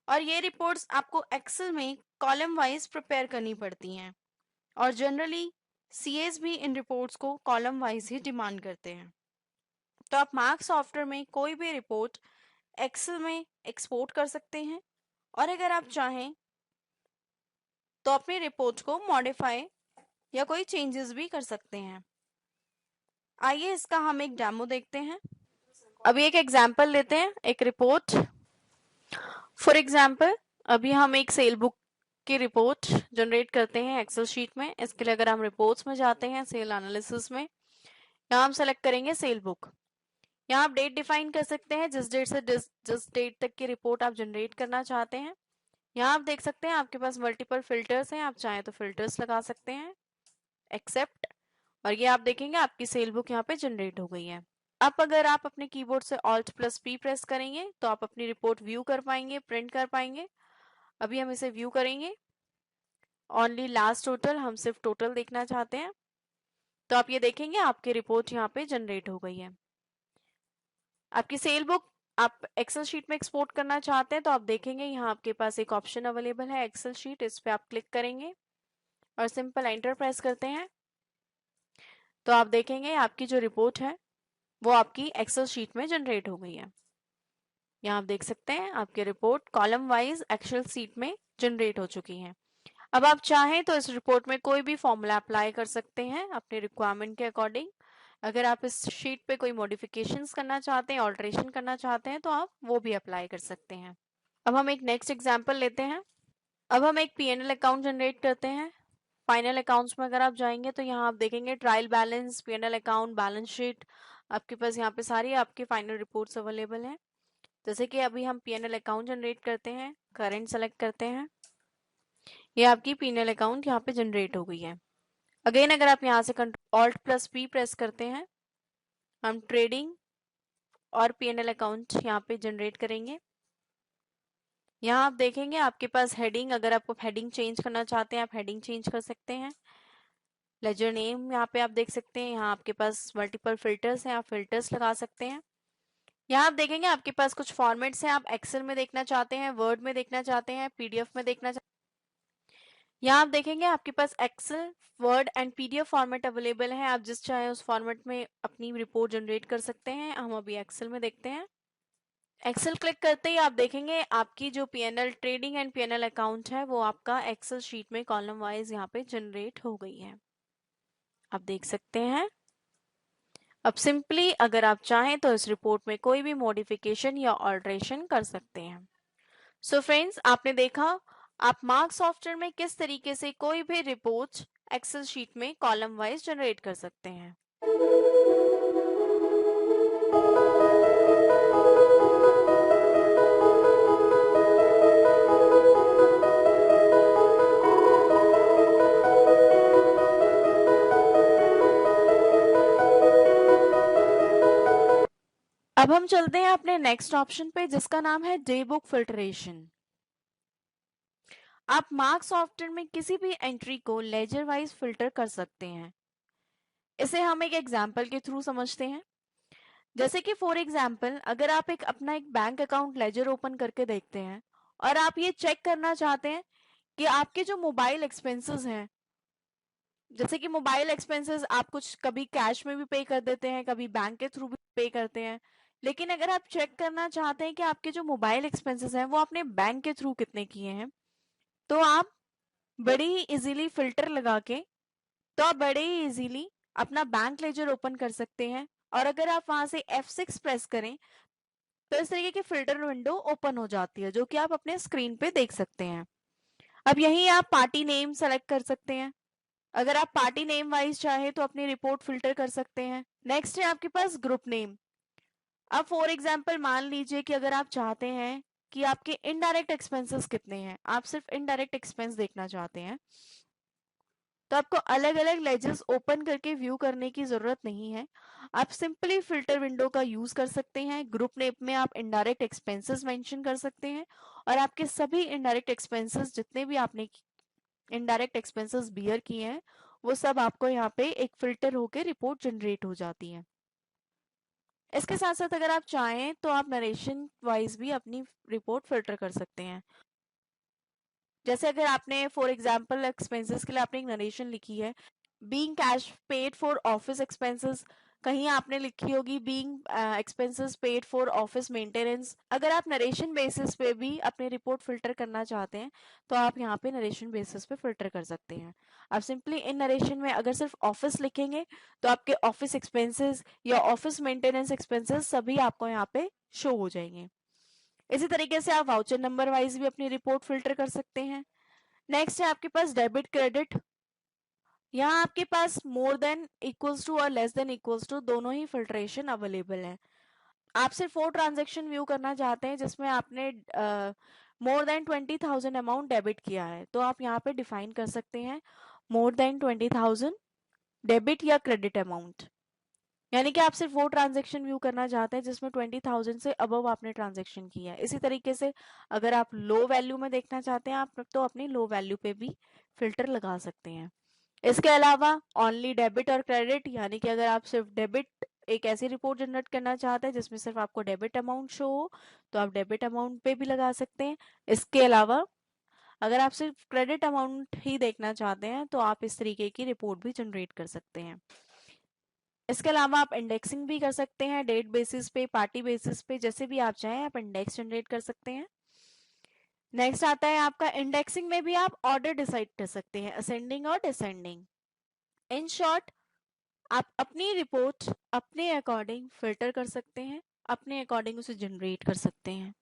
S2: और ये रिपोर्ट्स आपको एक्सेल में कॉलम वाइज प्रिपेयर करनी पड़ती हैं और जनरली सीएस भी इन रिपोर्ट्स को कॉलम वाइज ही डिमांड करते हैं। तो आप मार्क सॉफ्टवेयर में कोई भी रिपोर्ट एक्सेल में एक्सपोर्ट कर सकते हैं और अगर आप चाहें तो अपनी रिपोर्ट को मॉडिफाई या कोई चेंजेस भी कर सकते हैं। आइए इसका हम एक डेमो देखते हैं। अभी एक एग्जांपल लेते हैं, एक रिपोर्ट। फॉर एग्जांपल अभी हम एक सेल बुक की रिपोर्ट जनरेट करते हैं एक्सेल शीट में। इसके लिए अगर हम रिपोर्ट्स में जाते हैं सेल एनालिसिस में, यहाँ हम सेलेक्ट करेंगे सेल बुक। यहाँ आप डेट डिफाइन कर सकते हैं, जिस डेट से जिस डेट तक की रिपोर्ट आप जनरेट करना चाहते हैं। यहाँ आप देख सकते हैं आपके पास मल्टीपल फिल्टर्स हैं, आप चाहें तो फिल्टर्स लगा सकते हैं, एक्सेप्ट, और ये आप देखेंगे आपकी सेल बुक यहाँ पे जनरेट हो गई है। अब अगर आप अपने कीबोर्ड से Alt+P प्रेस करेंगे तो आप अपनी रिपोर्ट व्यू कर पाएंगे, प्रिंट कर पाएंगे। अभी हम इसे व्यू करेंगे। ओनली लास्ट टोटल, हम सिर्फ टोटल देखना चाहते हैं। तो आप ये देखेंगे आपकी रिपोर्ट यहाँ पे जनरेट हो गई है। आपकी सेल बुक आप एक्सेल शीट में एक्सपोर्ट करना चाहते हैं तो आप देखेंगे यहाँ आपके पास एक ऑप्शन अवेलेबल है एक्सेल शीट, इस पे आप क्लिक करेंगे और सिंपल एंटर प्रेस करते हैं तो आप देखेंगे आपकी जो रिपोर्ट है वो आपकी एक्सेल शीट में जनरेट हो गई है। यहाँ आप देख सकते हैं आपकी report column wise excel sheet में जनरेट हो चुकी है। अब आप चाहें तो इस रिपोर्ट में कोई भी फॉर्मूला अप्लाई कर सकते हैं अपने रिक्वायरमेंट के अकॉर्डिंग। अगर आप इस शीट पे कोई मॉडिफिकेशंस करना चाहते हैं, ऑल्टरेशन करना चाहते हैं तो आप वो भी अप्लाई कर सकते हैं। अब हम एक नेक्स्ट एग्जांपल लेते हैं। अब हम एक पीएनएल अकाउंट जनरेट करते हैं। फाइनल अकाउंट्स में अगर आप जाएंगे तो यहाँ आप देखेंगे trial balance, PNL account, balance sheet, आपके पास यहाँ पे सारी आपकी फाइनल रिपोर्ट्स अवेलेबल हैं। जैसे कि अभी हम पीएनएल अकाउंट जनरेट करते हैं, करंट सेलेक्ट करते हैं, ये आपकी पीएनएल अकाउंट यहाँ पे जनरेट हो गई है। अगेन अगर आप यहाँ से Alt+P प्रेस करते हैं, हम ट्रेडिंग और पीएनएल अकाउंट यहाँ पे जनरेट करेंगे। यहाँ आप देखेंगे आपके पास हेडिंग, अगर आपको हेडिंग चेंज करना चाहते हैं आप हेडिंग चेंज कर सकते हैं। लेजर नेम यहाँ पे आप देख सकते हैं, यहाँ आपके पास मल्टीपल फिल्टर्स हैं, आप फिल्टर्स लगा सकते हैं। यहाँ आप देखेंगे आपके पास कुछ फॉर्मेट्स हैं, आप एक्सेल में देखना चाहते हैं, वर्ड में देखना चाहते हैं, पीडीएफ में देखना चाहते हैं। यहाँ आप देखेंगे आपके पास Excel, Word and PDF format available है। आप जिस चाहे उस फॉर्मेट में अपनी रिपोर्ट जनरेट कर सकते हैं। हम अभी एक्सेल में देखते हैं। एक्सेल क्लिक करते ही आप देखेंगे आपकी जो PNL trading and PNL account है वो आपका एक्सेल शीट में कॉलम वाइज यहाँ पे जनरेट हो गई है, आप देख सकते हैं। अब सिंपली अगर आप चाहें तो इस रिपोर्ट में कोई भी मॉडिफिकेशन या ऑल्टरेशन कर सकते हैं। सो फ्रेंड्स, आपने देखा आप मार्क सॉफ्टवेयर में किस तरीके से कोई भी रिपोर्ट एक्सेल शीट में कॉलम वाइज जनरेट कर सकते हैं। अब हम चलते हैं अपने नेक्स्ट ऑप्शन पे, जिसका नाम है डे बुक फिल्ट्रेशन। आप मार्क सॉफ्टवेयर में किसी भी एंट्री को लेजर वाइज फिल्टर कर सकते हैं। इसे हम एक एग्जाम्पल के थ्रू समझते हैं। जैसे कि फॉर एग्जाम्पल, अगर आप अपना एक बैंक अकाउंट लेजर ओपन करके देखते हैं और आप ये चेक करना चाहते हैं कि आपके जो मोबाइल एक्सपेंसेस हैं, जैसे कि मोबाइल एक्सपेंसेस आप कुछ कभी कैश में भी पे कर देते हैं, कभी बैंक के थ्रू भी पे करते हैं, लेकिन अगर आप चेक करना चाहते हैं कि आपके जो मोबाइल एक्सपेंसेस हैं वो आपने बैंक के थ्रू कितने किए हैं, तो आप बड़े ही इजीली फिल्टर लगा के, तो आप बड़े ही इजीली अपना बैंक लेजर ओपन कर सकते हैं। और अगर आप वहां से F6 प्रेस करें तो इस तरीके की फिल्टर विंडो ओपन हो जाती है, जो कि आप अपने स्क्रीन पे देख सकते हैं। अब यहीं आप पार्टी नेम सेलेक्ट कर सकते हैं। अगर आप पार्टी नेम वाइज चाहे तो अपनी रिपोर्ट फिल्टर कर सकते हैं। नेक्स्ट है आपके पास ग्रुप नेम। अब फॉर एग्जांपल मान लीजिए कि अगर आप चाहते हैं कि आपके इनडायरेक्ट एक्सपेंसेस कितने हैं, आप सिर्फ इनडायरेक्ट एक्सपेंस देखना चाहते हैं, तो आपको अलग अलग लेजर्स ओपन करके व्यू करने की जरूरत नहीं है। आप सिंपली फिल्टर विंडो का यूज कर सकते हैं। ग्रुप नेम में आप इनडायरेक्ट एक्सपेंसेस मेंशन कर सकते हैं और आपके सभी इनडायरेक्ट एक्सपेंसेस, जितने भी आपने इनडायरेक्ट एक्सपेंसेस बियर किए हैं, वो सब आपको यहाँ पे एक फिल्टर होकर रिपोर्ट जनरेट हो जाती है। इसके साथ साथ अगर आप चाहें तो आप नरेशन वाइज भी अपनी रिपोर्ट फिल्टर कर सकते हैं। जैसे अगर आपने फॉर एग्जांपल एक्सपेंसेस के लिए आपने एक नरेशन लिखी है, being cash paid for office expenses, कहीं आपने लिखी होगी being expenses paid for office maintenance. अगर आप नरेशन बेसिस पे भी अपनी रिपोर्ट फिल्टर करना चाहते हैं तो आप यहाँ पे नरेशन बेसिस पे फिल्टर कर सकते हैं। आप सिंपली इन नरेशन में अगर सिर्फ ऑफिस लिखेंगे तो आपके ऑफिस एक्सपेंसेस या ऑफिस मेंटेनेंस एक्सपेंसेस सभी आपको यहाँ पे शो हो जाएंगे। इसी तरीके से आप वाउचर नंबर वाइज भी अपनी रिपोर्ट फिल्टर कर सकते हैं। नेक्स्ट है आपके पास डेबिट क्रेडिट। यहाँ आपके पास मोर देन इक्वल्स टू और लेस देन इक्वल्स टू दोनों ही फिल्ट्रेशन अवेलेबल है। आप सिर्फ वो ट्रांजेक्शन व्यू करना चाहते हैं जिसमें आपने मोर देन 20,000 अमाउंट डेबिट किया है, तो आप यहाँ पे डिफाइन कर सकते हैं मोर देन 20,000 डेबिट या क्रेडिट अमाउंट। यानी कि आप सिर्फ वो ट्रांजेक्शन व्यू करना चाहते हैं जिसमें 20,000 से अबव आपने ट्रांजेक्शन किया है। इसी तरीके से अगर आप लो वैल्यू में देखना चाहते हैं आप, तो अपनी लो वैल्यू पे भी फिल्टर लगा सकते हैं। इसके अलावा ओनली डेबिट और क्रेडिट, यानी कि अगर आप सिर्फ डेबिट एक ऐसी रिपोर्ट जनरेट करना चाहते हैं जिसमें सिर्फ आपको डेबिट अमाउंट शो हो, तो आप डेबिट अमाउंट पे भी लगा सकते हैं। इसके अलावा अगर आप सिर्फ क्रेडिट अमाउंट ही देखना चाहते हैं तो आप इस तरीके की रिपोर्ट भी जनरेट कर सकते हैं। इसके अलावा आप इंडेक्सिंग भी कर सकते हैं, डेट बेसिस पे, पार्टी बेसिस पे, जैसे भी आप चाहें आप इंडेक्स जनरेट कर सकते हैं। नेक्स्ट आता है आपका इंडेक्सिंग में भी आप ऑर्डर डिसाइड कर सकते हैं, असेंडिंग और डिसेंडिंग। इन शॉर्ट, आप अपनी रिपोर्ट अपने अकॉर्डिंग फिल्टर कर सकते हैं, अपने अकॉर्डिंग उसे जनरेट कर सकते हैं।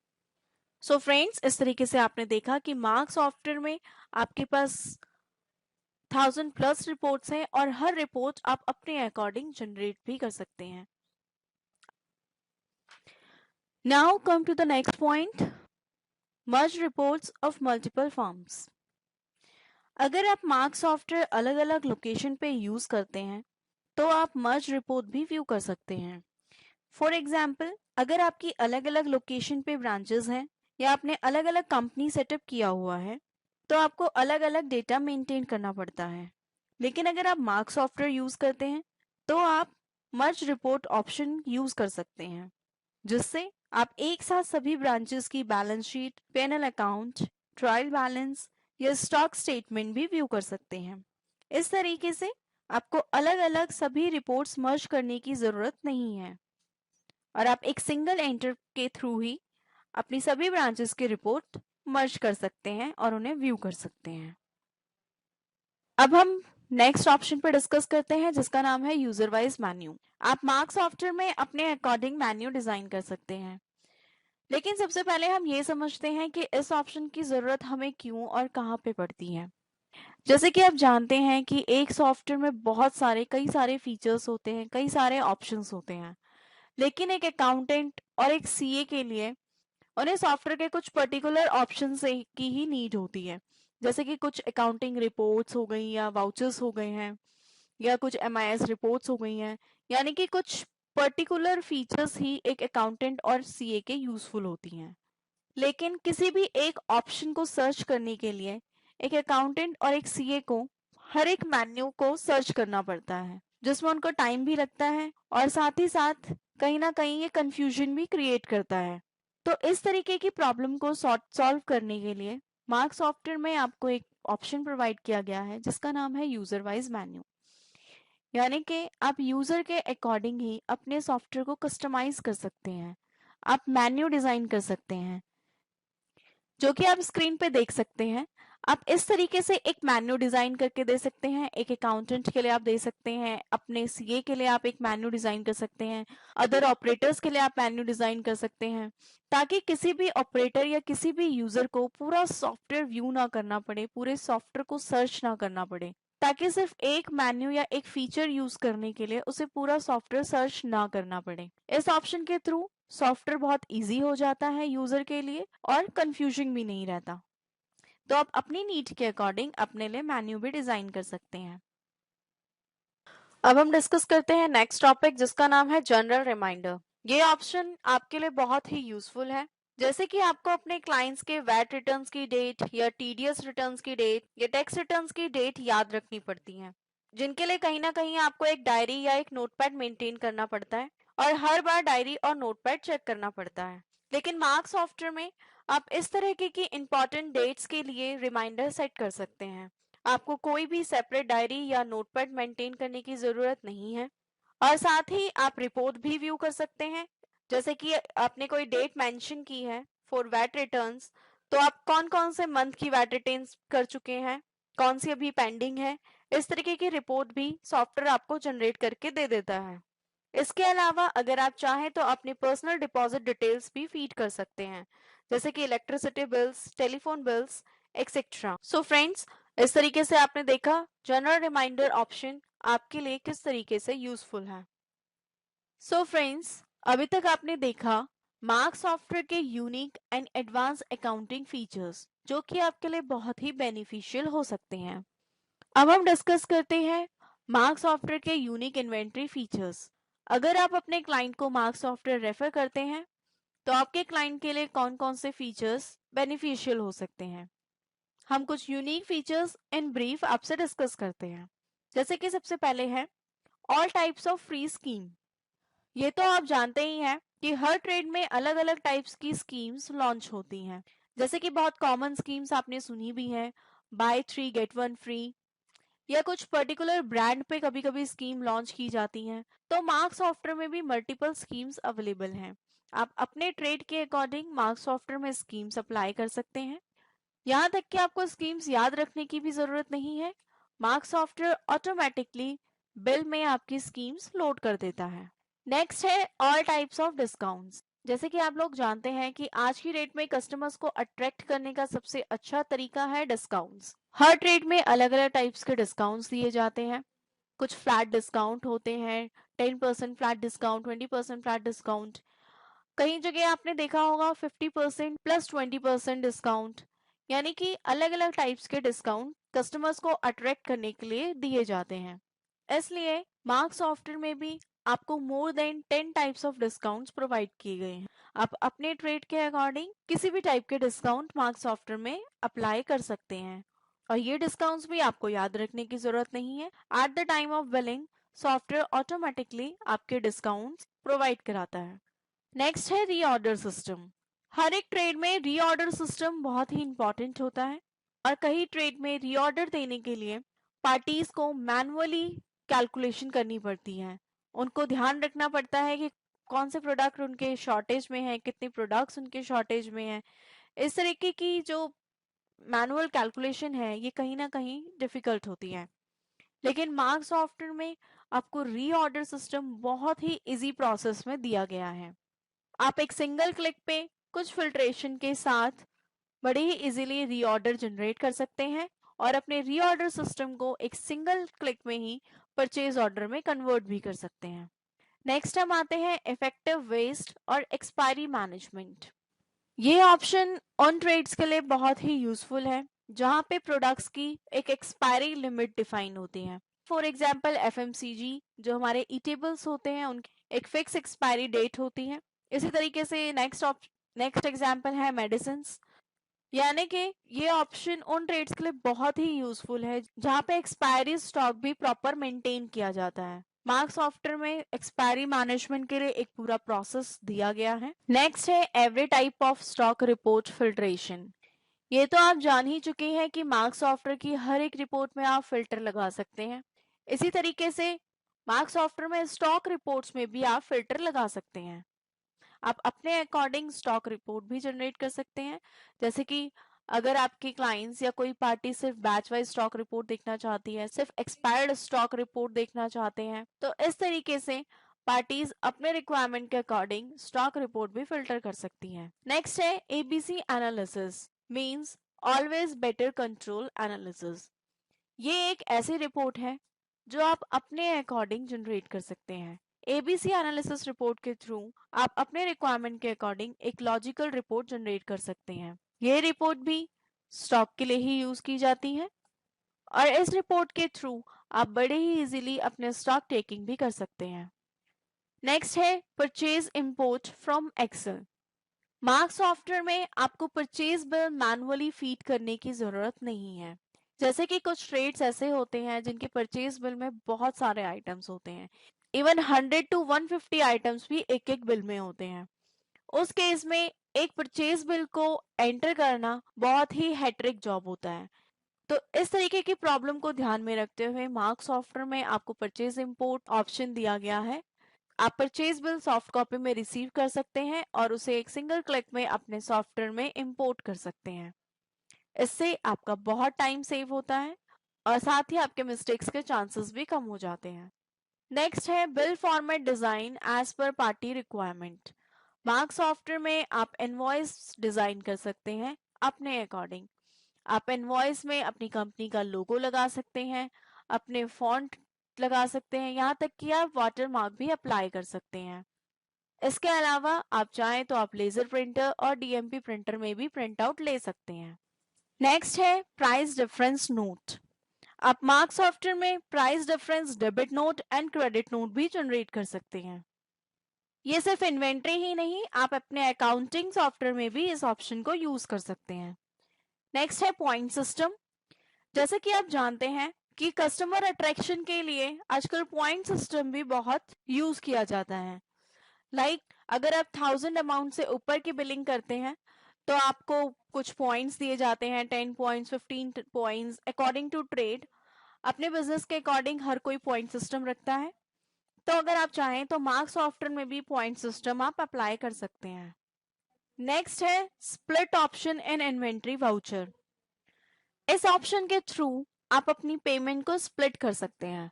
S2: सो फ्रेंड्स, इस तरीके से आपने देखा कि मार्क सॉफ्टवेयर में आपके पास 1000+ रिपोर्ट्स हैं और हर रिपोर्ट आप अपने अकॉर्डिंग जनरेट भी कर सकते हैं। Now come to the next point, merge reports of multiple forms. अगर आप मार्क सॉफ्टवेयर अलग अलग लोकेशन पे यूज करते हैं तो आप मर्ज रिपोर्ट भी व्यू कर सकते हैं। फॉर एग्जाम्पल, अगर आपकी अलग अलग लोकेशन पे ब्रांचेस हैं या आपने अलग अलग कंपनी सेटअप किया हुआ है तो आपको अलग अलग डेटा मेंटेन करना पड़ता है। लेकिन अगर आप मार्क सॉफ्टवेयर यूज करते हैं तो आप मर्ज रिपोर्ट ऑप्शन यूज कर सकते हैं, जिससे आप एक साथ सभी ब्रांचेस की balance sheet, P&L account, trial balance या स्टॉक स्टेटमेंट भी व्यू कर सकते हैं। इस तरीके से आपको अलग अलग सभी रिपोर्ट्स मर्ज करने की जरूरत नहीं है और आप एक सिंगल एंटर के थ्रू ही अपनी सभी ब्रांचेस की रिपोर्ट मर्ज कर सकते हैं और उन्हें व्यू कर सकते हैं। अब हम नेक्स्ट ऑप्शन पर डिस्कस करते हैं जिसका नाम है यूजर वाइज मेन्यू। आप मार्क सॉफ्टवेयर में अपने अकॉर्डिंग मेन्यू डिजाइन कर सकते हैं, लेकिन सबसे पहले हम ये समझते हैं कि इस ऑप्शन की जरूरत हमें क्यों और कहाँ पे पड़ती है। जैसे कि आप जानते हैं कि एक सॉफ्टवेयर में बहुत सारे कई सारे फीचर्स होते हैं, कई सारे ऑप्शंस होते हैं, लेकिन एक अकाउंटेंट और एक सीए के लिए उन्हें सॉफ्टवेयर के कुछ पर्टिकुलर ऑप्शन की ही नीड होती है। जैसे कि कुछ अकाउंटिंग रिपोर्ट्स हो गई या वाउचर्स हो गए हैं या कुछ एमआईएस रिपोर्ट्स हो गई हैं, यानी कि कुछ पर्टिकुलर फीचर्स ही एक अकाउंटेंट और सीए के यूजफुल होती हैं। लेकिन किसी भी एक ऑप्शन को सर्च करने के लिए एक अकाउंटेंट और एक सीए को हर एक मेन्यू को सर्च करना पड़ता है, जिसमें उनको टाइम भी लगता है और साथ ही साथ कहीं ना कहीं ये कंफ्यूजन भी क्रिएट करता है। तो इस तरीके की प्रॉब्लम को सॉल्व करने के लिए मार्क सॉफ्टवेयर में आपको एक ऑप्शन प्रोवाइड किया गया है जिसका नाम है यूजर वाइज मेन्यू। यानी कि आप यूजर के अकॉर्डिंग ही अपने सॉफ्टवेयर को कस्टमाइज कर सकते हैं, आप मेन्यू डिजाइन कर सकते हैं, जो कि आप स्क्रीन पे देख सकते हैं। आप इस तरीके से एक मेन्यू डिजाइन करके दे सकते हैं। एक अकाउंटेंट के लिए आप दे सकते हैं, अपने सीए के लिए आप एक मेन्यू डिजाइन कर सकते हैं, अदर ऑपरेटर्स के लिए आप मेन्यू डिजाइन कर सकते हैं, ताकि किसी भी ऑपरेटर या किसी भी यूजर को पूरा सॉफ्टवेयर व्यू ना करना पड़े, पूरे सॉफ्टवेयर को सर्च ना करना पड़े, ताकि सिर्फ एक मेन्यू या एक फीचर यूज करने के लिए उसे पूरा सॉफ्टवेयर सर्च ना करना पड़े। इस ऑप्शन के थ्रू सॉफ्टवेयर बहुत इजी हो जाता है यूजर के लिए और कंफ्यूजन भी नहीं रहता। तो आप अपनी नीड के अकॉर्डिंग अपने लिए मेन्यू भी डिजाइन कर सकते हैं। अब हम डिस्कस करते हैं नेक्स्ट टॉपिक जिसका नाम है जनरल रिमाइंडर। ये ऑप्शन आपके लिए बहुत ही यूजफुल है। जैसे कि आपको अपने क्लाइंट्स के वैट रिटर्न्स की डेट या टीडीएस रिटर्न्स की डेट या टैक्स रिटर्न्स की डेट याद रखनी पड़ती है, जिनके लिए कहीं ना कहीं आपको एक डायरी या एक नोटपैड मेंटेन करना पड़ता है और हर बार डायरी और नोटपैड चेक करना पड़ता है। लेकिन मार्क सॉफ्टवेयर में आप इस तरह की इंपॉर्टेंट डेट्स के लिए रिमाइंडर सेट कर सकते हैं। आपको कोई भी सेपरेट डायरी या नोटपैड मेंटेन करने की जरूरत नहीं है और साथ ही आप रिपोर्ट भी व्यू कर सकते हैं। जैसे कि आपने कोई डेट मेंशन की है फॉर वैट रिटर्न्स, तो आप कौन कौन से मंथ की वैट रिटर्न्स कर चुके हैं, कौन सी अभी पेंडिंग है, इस तरीके की रिपोर्ट भी सॉफ्टवेयर आपको जनरेट करके दे देता है। इसके अलावा अगर आप चाहें तो अपनी पर्सनल डिपॉजिट डिटेल्स भी फीड कर सकते हैं, जैसे कि electricity bills, telephone bills, etcetera. So friends, इस तरीके से आपने देखा जनरल रिमाइंडर ऑप्शन आपके लिए किस तरीके से यूजफुल है। सो फ्रेंड्स, अभी तक आपने देखा मार्क सॉफ्टवेयर के unique and advance accounting features जो कि आपके लिए बहुत ही बेनिफिशियल हो सकते हैं। अब हम डिस्कस करते हैं मार्क सॉफ्टवेयर के यूनिक इन्वेंटरी फीचर्स। अगर आप अपने क्लाइंट को मार्क सॉफ्टवेयर रेफर करते हैं तो आपके क्लाइंट के लिए कौन कौन से फीचर्स बेनिफिशियल हो सकते हैं। हम कुछ यूनिक फीचर्स इन ब्रीफ आपसे डिस्कस करते हैं। जैसे कि सबसे पहले है all types of free scheme. ये तो आप जानते ही हैं कि हर ट्रेड में अलग अलग टाइप्स की स्कीम्स लॉन्च होती हैं। जैसे कि बहुत कॉमन स्कीम्स आपने सुनी भी है, बाय 3 गेट 1 फ्री, या कुछ पर्टिकुलर ब्रांड पे कभी कभी स्कीम लॉन्च की जाती हैं। तो मार्क सॉफ्टवेयर में भी मल्टीपल स्कीम्स अवेलेबल हैं। आप अपने ट्रेड के अकॉर्डिंग मार्क सॉफ्टवेयर में स्कीम्स अप्लाई कर सकते हैं। यहाँ तक कि आपको स्कीम्स याद रखने की भी जरूरत नहीं है, मार्क सॉफ्टवेयर ऑटोमेटिकली बिल में आपकी स्कीम्स लोड कर देता है। नेक्स्ट है ऑल टाइप्स ऑफ डिस्काउंट्स। जैसे कि आप लोग जानते हैं कि आज की डेट में कस्टमर्स को अट्रैक्ट करने का सबसे अच्छा तरीका है डिस्काउंट्स। हर ट्रेड में अलग अलग टाइप्स के डिस्काउंट्स दिए जाते हैं। कुछ फ्लैट डिस्काउंट होते हैं, 10% फ्लैट डिस्काउंट, 20% फ्लैट डिस्काउंट। कई जगह आपने देखा होगा 50% प्लस 20% डिस्काउंट। यानी कि अलग अलग टाइप्स के डिस्काउंट कस्टमर्स को अट्रैक्ट करने के लिए दिए जाते हैं। इसलिए मार्क सॉफ्टवेयर में भी आपको more than 10 types of discounts provide किए गए हैं। आप अपने ट्रेड के अकॉर्डिंग किसी भी टाइप के डिस्काउंट मार्क सॉफ्टवेयर में अप्लाई कर सकते हैं और ये डिस्काउंट्स भी आपको याद रखने की जरूरत नहीं है। Eight the time of billing software automatically आपके डिस्काउंट्स प्रोवाइड कराता है। नेक्स्ट है रीऑर्डर सिस्टम। हर एक ट्रेड में रीऑर्डर सिस्टम बहुत ही इंपॉर्टेंट होता है और कई ट्रेड में रीऑर्डर देने के लिए पार्टीज को मैनुअली कैलकुलेशन करनी पड़ती है। उनको ध्यान रखना पड़ता है कि कौन से प्रोडक्ट उनके शॉर्टेज में है, कितने प्रोडक्ट्स उनके शॉर्टेज में है। इस तरीके की जो मैनुअल कैलकुलेशन है ये कहीं ना कहीं डिफिकल्ट होती है। लेकिन मार्क सॉफ्टवेयर में आपको रीऑर्डर सिस्टम बहुत ही इजी प्रोसेस में दिया गया है। आप एक सिंगल क्लिक पे कुछ फिल्ट्रेशन के साथ बड़े ही इजीली रीऑर्डर जनरेट कर सकते हैं और अपने रीऑर्डर सिस्टम को एक सिंगल क्लिक में ही परचेज ऑर्डर में कन्वर्ट भी कर सकते हैं। नेक्स्ट हम आते हैं इफेक्टिव वेस्ट और एक्सपायरी मैनेजमेंट। ये ऑप्शन ऑन ट्रेड्स के लिए बहुत ही यूजफुल है जहां पे प्रोडक्ट्स की एक एक्सपायरी लिमिट डिफाइन होती है। फॉर एग्जांपल एफएमसीजी जो हमारे ईटेबल्स होते हैं एक फिक्स एक्सपायरी डेट होती है। इसी तरीके से नेक्स्ट एग्जाम्पल है मेडिसिन, यानी कि ये ऑप्शन उन ट्रेड्स के लिए बहुत ही यूजफुल है जहाँ पे एक्सपायरी स्टॉक भी प्रॉपर मेंटेन किया जाता है। मार्क सॉफ्टवेयर में एक्सपायरी मैनेजमेंट के लिए एक पूरा प्रोसेस दिया गया है। नेक्स्ट है every type of stock report filtration. ये तो आप जान ही चुके हैं कि मार्क सॉफ्टवेयर की हर एक रिपोर्ट में आप फिल्टर लगा सकते हैं। इसी तरीके से मार्क सॉफ्टवेयर में स्टॉक रिपोर्ट्स में भी आप फिल्टर लगा सकते हैं। आप अपने अकॉर्डिंग स्टॉक रिपोर्ट भी जनरेट कर सकते हैं। जैसे कि अगर आपके क्लाइंट्स या कोई पार्टी सिर्फ बैच वाइज स्टॉक रिपोर्ट देखना चाहती है, सिर्फ एक्सपायर्ड स्टॉक रिपोर्ट देखना चाहते हैं, तो इस तरीके से पार्टीज अपने रिक्वायरमेंट के अकॉर्डिंग स्टॉक रिपोर्ट भी फिल्टर कर सकती हैं। नेक्स्ट है ABC analysis, means always better control analysis. ये एक ऐसी रिपोर्ट है जो आप अपने अकॉर्डिंग जनरेट कर सकते हैं। एबीसी एनालिसिस रिपोर्ट के थ्रू आप अपने रिक्वायरमेंट के अकॉर्डिंग एक लॉजिकल रिपोर्ट जनरेट कर सकते हैं। ये रिपोर्ट भी स्टॉक के लिए ही यूज की जाती है और इस रिपोर्ट के थ्रू आप बड़े ही इजीली अपने स्टॉक टेकिंग भी कर सकते हैं। नेक्स्ट है purchase import from Excel. Marg software में आपको परचेज बिल मैनुअली फीड करने की जरूरत नहीं है। जैसे कि कुछ ट्रेड्स ऐसे होते हैं जिनके परचेज बिल में बहुत सारे आइटम्स होते हैं, इवन 100 to 150 आइटम्स भी एक एक बिल में होते हैं। उस केस में एक परचेज बिल को एंटर करना बहुत ही हैट्रिक जॉब होता है। तो इस तरीके की प्रॉब्लम को ध्यान में रखते हुए मार्क सॉफ्टवेयर में आपको परचेज इंपोर्ट ऑप्शन दिया गया है। आप परचेज बिल सॉफ्ट कॉपी में रिसीव कर सकते हैं और उसे एक सिंगल क्लिक में अपने सॉफ्टवेयर में इंपोर्ट कर सकते हैं। इससे आपका बहुत टाइम सेव होता है और साथ ही आपके मिस्टेक्स के चांसेस भी कम हो जाते हैं। नेक्स्ट है bill format design as per party requirement. Marg software में आप इनवॉइस डिजाइन कर सकते हैं अपने अकॉर्डिंग। आप इनवॉइस में अपनी कंपनी का लोगो लगा सकते हैं, अपने फॉन्ट लगा सकते हैं, यहाँ तक कि आप वाटर मार्क भी अप्लाई कर सकते हैं। इसके अलावा आप चाहें तो आप लेजर प्रिंटर और डीएमपी प्रिंटर में भी प्रिंट आउट ले सकते हैं। नेक्स्ट है प्राइस डिफरेंस नोट। आप मार्क सॉफ्टवेयर में price difference debit note and credit note भी जनरेट कर सकते हैं। ये सिर्फ इन्वेंट्री ही नहीं, आप अपने अकाउंटिंग सॉफ्टवेयर में भी इस ऑप्शन को यूज कर सकते हैं। नेक्स्ट है पॉइंट सिस्टम। जैसे कि आप जानते हैं कि कस्टमर अट्रैक्शन के लिए आजकल पॉइंट सिस्टम भी बहुत यूज किया जाता है। अगर आप 1000 अमाउंट से ऊपर की बिलिंग करते हैं तो आपको कुछ पॉइंट्स दिए जाते हैं, 10 points, 15 points, according to trade. अपने बिजनेस के अकॉर्डिंग हर कोई पॉइंट सिस्टम रखता है। तो अगर आप चाहें तो मार्क सॉफ्टवेयर में भी पॉइंट सिस्टम आप अप्लाई कर सकते हैं। नेक्स्ट है split option in inventory voucher. इस ऑप्शन के थ्रू आप अपनी पेमेंट को स्प्लिट कर सकते हैं।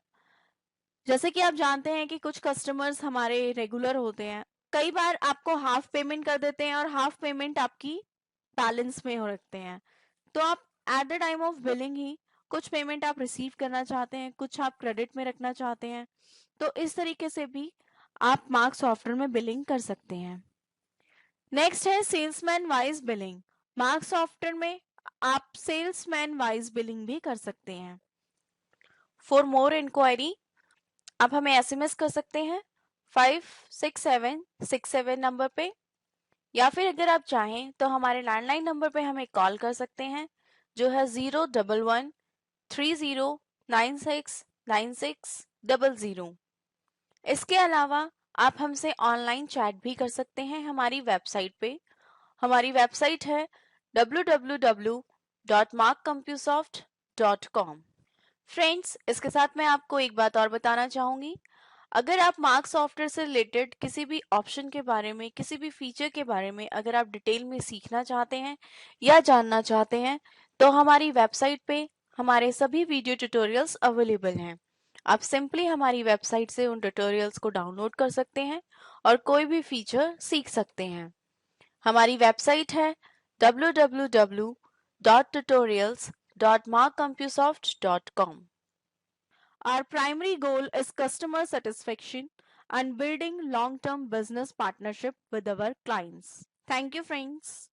S2: जैसे कि आप जानते हैं कि कुछ कस्टमर्स हमारे रेगुलर होते हैं, कई बार आपको हाफ पेमेंट कर देते हैं और हाफ पेमेंट आपकी बैलेंस में हो रखते हैं। तो आप at the time of billing ही कुछ पेमेंट आप रिसीव करना चाहते हैं, कुछ आप क्रेडिट में रखना चाहते हैं, तो इस तरीके से भी आप मार्क सॉफ्टवेयर में बिलिंग कर सकते हैं। नेक्स्ट है salesman wise billing. Mark software में आप सेल्समैन वाइज बिलिंग भी कर सकते हैं। फॉर मोर इंक्वायरी आप हमें एसएमएस कर सकते हैं 56767 नंबर पे, या फिर अगर आप चाहें तो हमारे लैंडलाइन नंबर पे हमें कॉल कर सकते हैं जो है 01130969600। इसके अलावा आप हमसे ऑनलाइन चैट भी कर सकते हैं हमारी वेबसाइट पे। हमारी वेबसाइट है www.markcompusoft.com। फ्रेंड्स, इसके साथ मैं आपको एक बात और बताना चाहूंगी। अगर आप मार्क सॉफ्टवेयर से रिलेटेड किसी भी ऑप्शन के बारे में, किसी भी फीचर के बारे में अगर आप डिटेल में सीखना चाहते हैं या जानना चाहते हैं, तो हमारी वेबसाइट पे हमारे सभी वीडियो ट्यूटोरियल्स अवेलेबल हैं। आप सिंपली हमारी वेबसाइट से उन ट्यूटोरियल्स को डाउनलोड कर सकते हैं और कोई भी फीचर सीख सकते हैं। हमारी वेबसाइट है www.tutorials.markcompusoft.com। Our primary goal is customer satisfaction and building long-term business partnership with our clients. Thank you, friends.